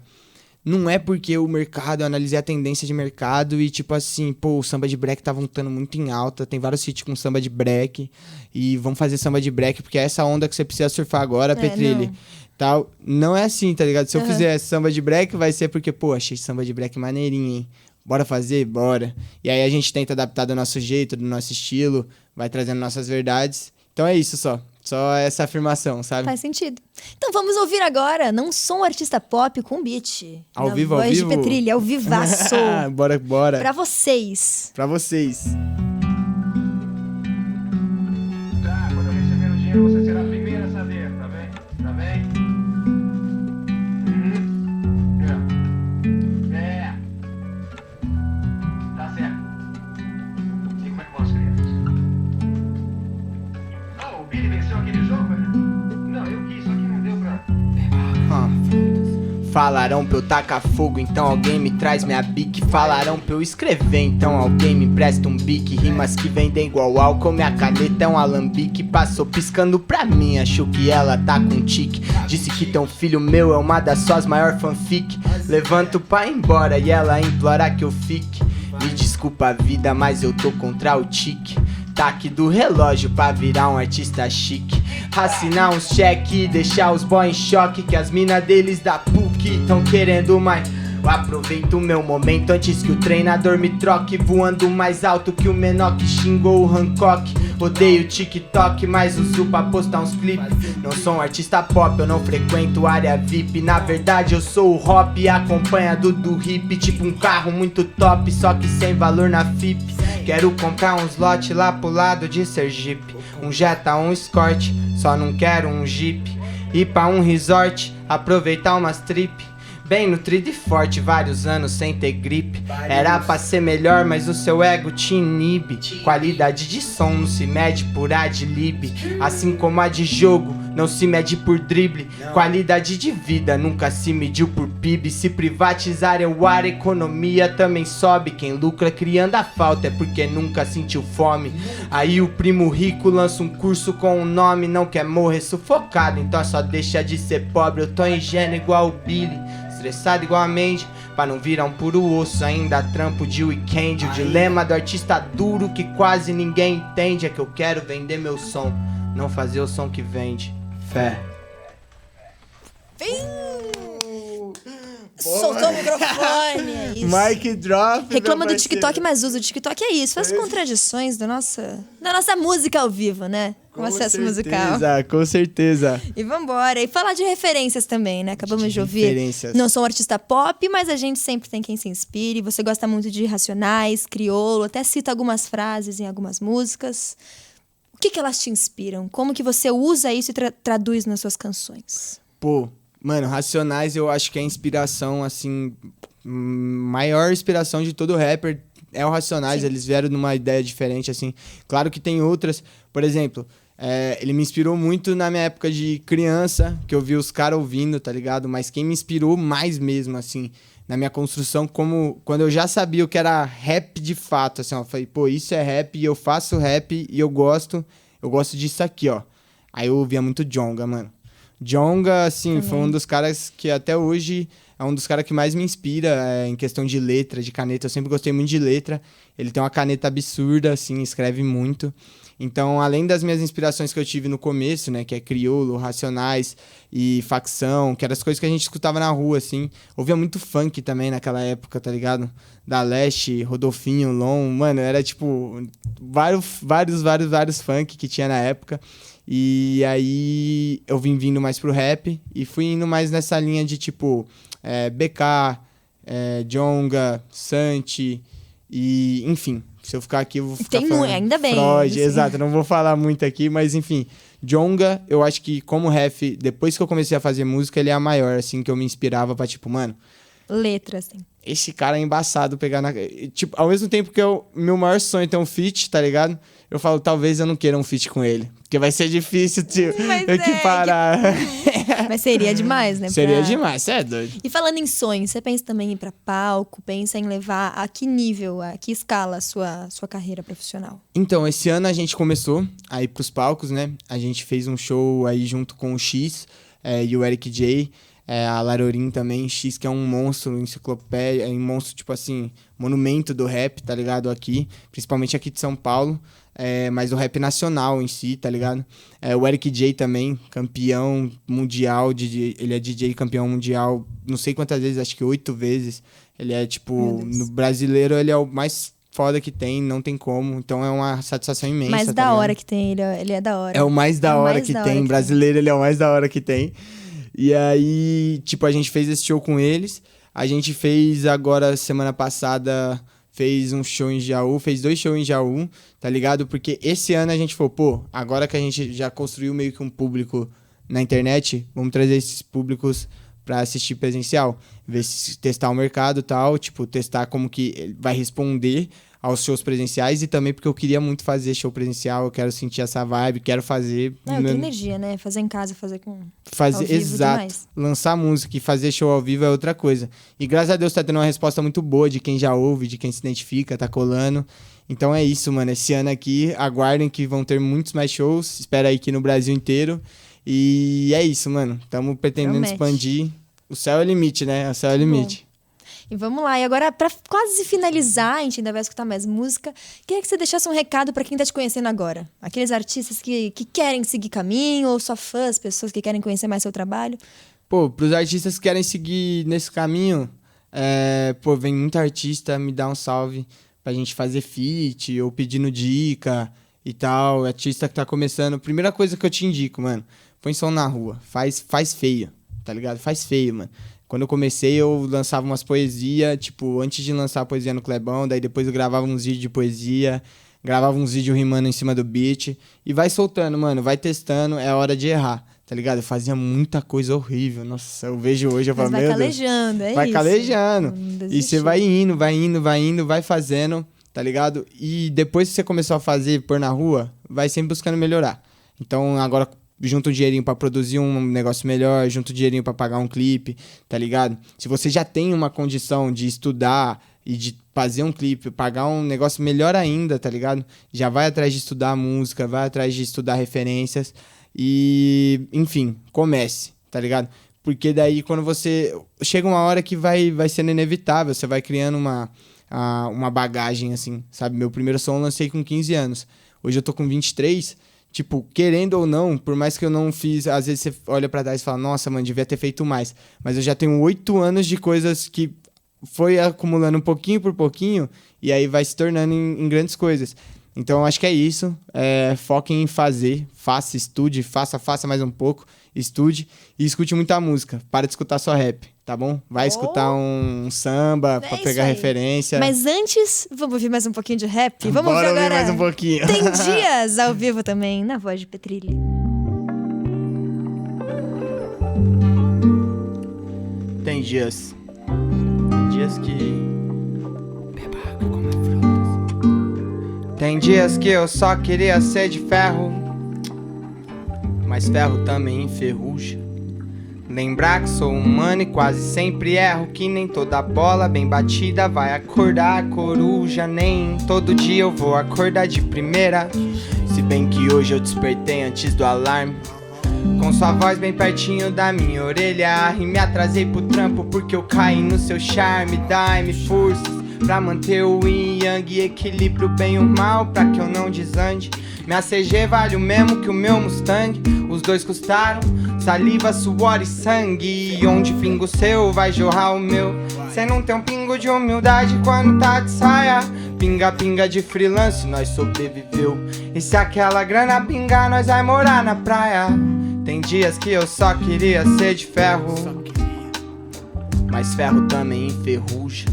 Não é porque o mercado, eu analisei a tendência de mercado e, tipo assim, pô, o samba de break tá voltando muito em alta. Tem vários hits com samba de break. E vamos fazer samba de break, porque é essa onda que você precisa surfar agora, Petrilli. Não. Tal. Não é assim, tá ligado? Se eu fizer samba de break, vai ser porque, pô, achei samba de break maneirinho, hein? Bora fazer? Bora. E aí a gente tenta adaptar do nosso jeito, do nosso estilo, vai trazendo nossas verdades. Então é isso só. Só essa afirmação, sabe? Faz sentido. Então vamos ouvir agora Não Sou um Artista Pop com beat. Ao vivo, ao voz vivo? de Petrilli, ao vivaço. Bora. Pra vocês. Pra vocês. Tá, quando eu receber o dinheiro, você será a primeira a saber, tá bem? Tá bem? Tá certo. E como é que vão as crianças? Oh, o Billy venceu aquele jogo, né? Não, eu quis, só que não deu pra... Falarão pra eu tacar fogo, então alguém me traz minha bique. Falarão pra eu escrever, então alguém me empresta um bique. Rimas que vendem igual álcool, minha caneta é um alambique. Passou piscando pra mim, achou que ela tá com tique. Disse que teu filho meu é uma das suas maior fanfic. Levanto pra ir embora e ela implora que eu fique. Me desculpa a vida, mas eu tô contra o tique. tic-tac do relógio pra virar um artista chique. Assinar uns cheque e deixar os boys em choque, que as mina deles da PUC tão querendo mais. Eu aproveito o meu momento antes que o treinador me troque, voando mais alto que o menor que xingou o Hancock. Odeio TikTok, mas uso pra postar uns clipes. Não sou um artista pop, eu não frequento área VIP. Na verdade eu sou o hop, acompanhado do hip. Tipo um carro muito top, só que sem valor na FIP. Quero comprar uns lote lá pro lado de Sergipe, um Jetta, um Escort, só não quero um Jeep. Ir pra um resort, aproveitar umas trip. Bem nutrido e forte, vários anos sem ter gripe. Era pra ser melhor, mas o seu ego te inibe. Qualidade de som não se mede por ad-lib, assim como a de jogo não se mede por drible. Qualidade de vida nunca se mediu por PIB. Se privatizar o ar, a economia também sobe. Quem lucra criando a falta é porque nunca sentiu fome. Aí o primo rico lança um curso com um nome, não quer morrer sufocado, então só deixa de ser pobre. Eu tô ingênuo igual o Billy, estressado igual a Mandy, pra não virar um puro osso, ainda trampo de weekend. O dilema do artista duro que quase ninguém entende é que eu quero vender meu som, não fazer o som que vende. Fé. Soltou o microfone, é isso. Mic drop. Reclama do TikTok, mas usa o TikTok, é isso. Faz contradições da nossa música ao vivo, né? Com acesso musical. Com certeza. E vambora. E falar de referências também, né? Acabamos de ouvir. Referências. Não sou um artista pop, mas a gente sempre tem quem se inspire. Você gosta muito de Racionais, Criolo, até cita algumas frases em algumas músicas. O que elas te inspiram? Como que você usa isso e traduz nas suas canções? Pô, mano, Racionais eu acho que é a inspiração, assim, maior inspiração de todo rapper é o Racionais. Sim. Eles vieram numa ideia diferente, assim. Claro que tem outras, por exemplo, ele me inspirou muito na minha época de criança, que eu vi os caras ouvindo, tá ligado? Mas quem me inspirou mais mesmo, assim, na minha construção, quando eu já sabia o que era rap de fato, assim, ó, eu falei, pô, isso é rap, e eu faço rap, e eu gosto disso aqui, ó. Aí eu ouvia muito Djonga, mano. Djonga, assim, foi um dos caras que até hoje é um dos caras que mais me inspira em questão de letra, de caneta. Eu sempre gostei muito de letra. Ele tem uma caneta absurda, assim, escreve muito. Então, além das minhas inspirações que eu tive no começo, né, que é Criolo, Racionais e Facção, que eram as coisas que a gente escutava na rua, assim. Ouvia muito funk também naquela época, tá ligado? Da Leste, Rodolfinho, Lon, mano, era tipo vários funk que tinha na época. E aí eu vim vindo mais pro rap e fui indo mais nessa linha de tipo BK, Djonga, Santi e enfim. Se eu ficar aqui eu vou ficar falando ainda bem. Freud, exato, não vou falar muito aqui, mas enfim. Djonga, eu acho que como rap, depois que eu comecei a fazer música, ele é a maior, assim, que eu me inspirava pra tipo, mano... Letra, assim. Esse cara é embaçado pegar na... Tipo, ao mesmo tempo que meu maior sonho é ter um feat, tá ligado? Eu falo, talvez eu não queira um feat com ele. Porque vai ser difícil, tio, equiparar. Mas seria demais, né? Seria demais, você é doido. E falando em sonhos, você pensa também em ir pra palco? Pensa em levar a que nível, a que escala a sua carreira profissional? Então, esse ano a gente começou a ir pros palcos, né? A gente fez um show aí junto com o X e o Eric J. A Larorim também, X, que é um monstro, enciclopédia, um monstro, tipo assim, monumento do rap, tá ligado? Aqui, principalmente aqui de São Paulo, mas do rap nacional em si, tá ligado? O Eric J também, campeão mundial, ele é DJ campeão mundial, não sei quantas vezes, acho que 8 vezes. Ele é, tipo, no brasileiro, ele é o mais foda que tem, não tem como. Então é uma satisfação imensa. Mais da hora que tem, ele é da hora. É o mais da hora que tem, brasileiro, ele é o mais da hora que tem. E aí, tipo, a gente fez esse show com eles. A gente fez agora, semana passada, fez um show em Jaú, fez 2 shows em Jaú, tá ligado? Porque esse ano a gente falou, pô, agora que a gente já construiu meio que um público na internet, vamos trazer esses públicos pra assistir presencial. Ver se testar o mercado e tal, tipo, testar como que ele vai responder aos shows presenciais, e também porque eu queria muito fazer show presencial, eu quero sentir essa vibe, quero fazer... que energia, né? Fazer em casa, fazer com... Fazer, exato. Demais. Lançar música e fazer show ao vivo é outra coisa. E graças a Deus tá tendo uma resposta muito boa de quem já ouve, de quem se identifica, tá colando. Então é isso, mano. Esse ano aqui, aguardem que vão ter muitos mais shows. Espera aí que no Brasil inteiro. E é isso, mano. Estamos pretendendo expandir. O céu é o limite, né? O céu é o limite. E vamos lá, e agora, pra quase finalizar, a gente ainda vai escutar mais música, queria que você deixasse um recado pra quem tá te conhecendo agora. Aqueles artistas que querem seguir caminho, ou só fãs, pessoas que querem conhecer mais seu trabalho. Pô, pros artistas que querem seguir nesse caminho, vem muito artista me dar um salve pra gente fazer feat, ou pedindo dica e tal. Artista que tá começando, primeira coisa que eu te indico, mano, põe som na rua, faz feio, tá ligado? Faz feio, mano. Quando eu comecei, eu lançava umas poesias, tipo, antes de lançar a poesia no Clebão, daí depois eu gravava uns vídeos de poesia, gravava uns vídeos rimando em cima do beat, e vai soltando, mano, vai testando, é hora de errar, tá ligado? Eu fazia muita coisa horrível, nossa, eu vejo hoje, eu falo, Mas vai meu Deus. calejando, é Vai isso. calejando, Não e desistir. você vai indo, vai fazendo, tá ligado? E depois que você começou a fazer, pôr na rua, vai sempre buscando melhorar. Então, agora junta um dinheirinho pra produzir um negócio melhor, junta um dinheirinho pra pagar um clipe, tá ligado? Se você já tem uma condição de estudar e de fazer um clipe, pagar um negócio melhor ainda, tá ligado? Já vai atrás de estudar música, vai atrás de estudar referências e, enfim, comece, tá ligado? Porque daí quando você... Chega uma hora que vai sendo inevitável, você vai criando uma bagagem, assim, sabe? Meu primeiro som eu lancei com 15 anos. Hoje eu tô com 23. Tipo, querendo ou não, por mais que eu não fiz... Às vezes você olha pra trás e fala, nossa, mano, devia ter feito mais. Mas eu já tenho 8 anos de coisas que foi acumulando pouquinho por pouquinho e aí vai se tornando em grandes coisas. Então, eu acho que é isso. Foquem em fazer. Faça, estude, faça mais um pouco. Estude e escute muita música. Para de escutar só rap, tá bom? Vai escutar um samba pra isso pegar aí. referência. Mas antes, vamos ouvir mais um pouquinho de rap? Vamos Bora ouvir ouvir agora. mais um pouquinho. Tem Dias ao vivo também, na voz de Petrilli. Tem dias que... Beba água e coma frutas. Tem dias que eu só queria ser de ferro, Mas ferro também enferruja. lembrar que sou humano e quase sempre erro, que nem toda bola bem batida vai acordar a coruja. Nem todo dia eu vou acordar de primeira, Se bem que hoje eu despertei antes do alarme. com sua voz bem pertinho da minha orelha. E me atrasei pro trampo porque eu caí no seu charme. Dai-me forças pra manter o yin e yang, equilíbrio bem e o mal pra que eu não desande. Minha CG vale o mesmo que o meu Mustang, os dois custaram saliva, suor e sangue. E onde pingo o seu vai jorrar o meu. Cê não tem um pingo de humildade quando tá de saia. Pinga, pinga de freelance, nós sobreviveu. E se aquela grana pingar, nós vai morar na praia. Tem dias que eu só queria ser de ferro, Mas ferro também enferruja.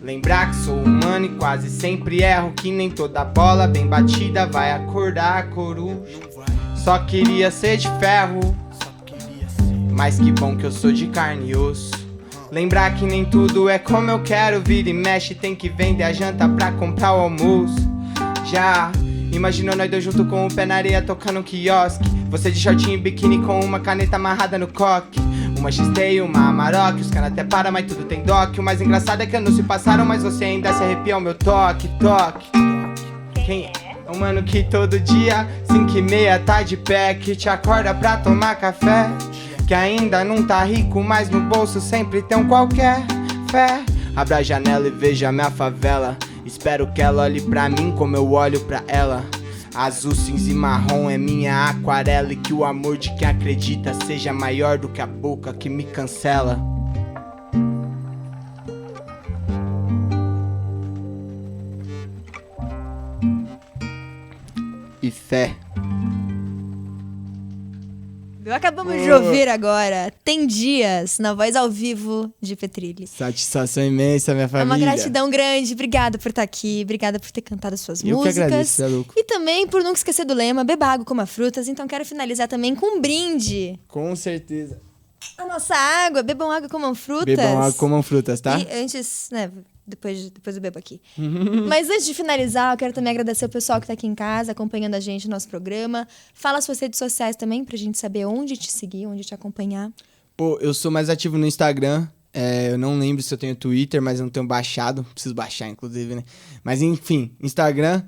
lembrar que sou humano e quase sempre erro, que nem toda bola bem batida vai acordar a coruja. Só queria ser de ferro, mas que bom que eu sou de carne e osso. Lembrar que nem tudo é como eu quero, vira e mexe, tem que vender a janta pra comprar o almoço. Já imaginou nós dois junto com o pé na areia tocando um quiosque, você de shortinho e biquíni com uma caneta amarrada no coque. Uma XT e uma Amarok, os caras até param, mas tudo tem doc. O mais engraçado é que anos se passaram, mas você ainda se arrepia ao meu toque, toque. Quem é? É um mano que todo dia, 5h30 tá de pé, que te acorda pra tomar café, que ainda não tá rico, mas no bolso sempre tem um qualquer fé. Abra a janela e veja minha favela. Espero que ela olhe pra mim como eu olho pra ela. Azul, cinza e marrom é minha aquarela, e que o amor de quem acredita seja maior do que a boca que me cancela. E fé. Acabamos de ouvir agora Tem Dias, na voz ao vivo de Petrilli. Satisfação imensa, minha É família. uma gratidão grande, obrigada por estar aqui, obrigada por ter cantado as suas Eu que músicas. agradeço, cê é louco. E também por nunca esquecer do lema, beba água, coma frutas. Então quero finalizar também com um brinde. Com certeza. A nossa água, bebam água, comam frutas. Bebam água, comam frutas, tá? E antes, né, depois eu bebo aqui. Mas antes de finalizar, eu quero também agradecer o pessoal que tá aqui em casa, acompanhando a gente no nosso programa. Fala suas redes sociais também, pra gente saber onde te seguir, onde te acompanhar. Pô, eu sou mais ativo no Instagram. Eu não lembro se eu tenho Twitter, mas eu não tenho baixado. Preciso baixar, inclusive, né? Mas enfim, Instagram,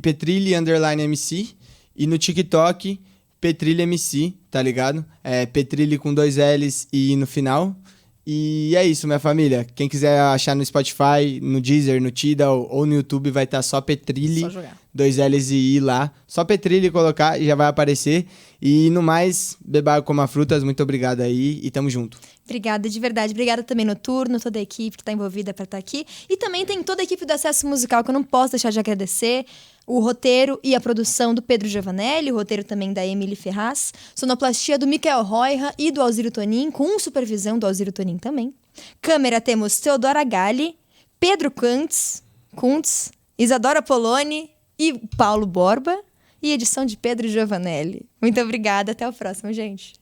Petrilli_MC. E no TikTok, Petrilli MC, tá ligado? Petrilli com 2 L's e I no final. E é isso, minha família. Quem quiser achar no Spotify, no Deezer, no Tidal ou no YouTube, vai estar só Petrilli. Só jogar. 2 L's e I lá. Só Petrilli colocar e já vai aparecer. E no mais, beba coma frutas. Muito obrigado aí e tamo junto. Obrigada, de verdade. Obrigada também Noturno, toda a equipe que está envolvida para estar aqui. E também tem toda a equipe do Acesso Musical, que eu não posso deixar de agradecer. O roteiro e a produção do Pedro Giovanelli, o roteiro também da Emily Ferraz. Sonoplastia do Michael Roira e do Alziro Tonin, com supervisão do Alziro Tonin também. Câmera temos Teodora Galli, Pedro Kuntz, Isadora Poloni e Paulo Borba. E edição de Pedro Giovanelli. Muito obrigada, até o próximo, gente.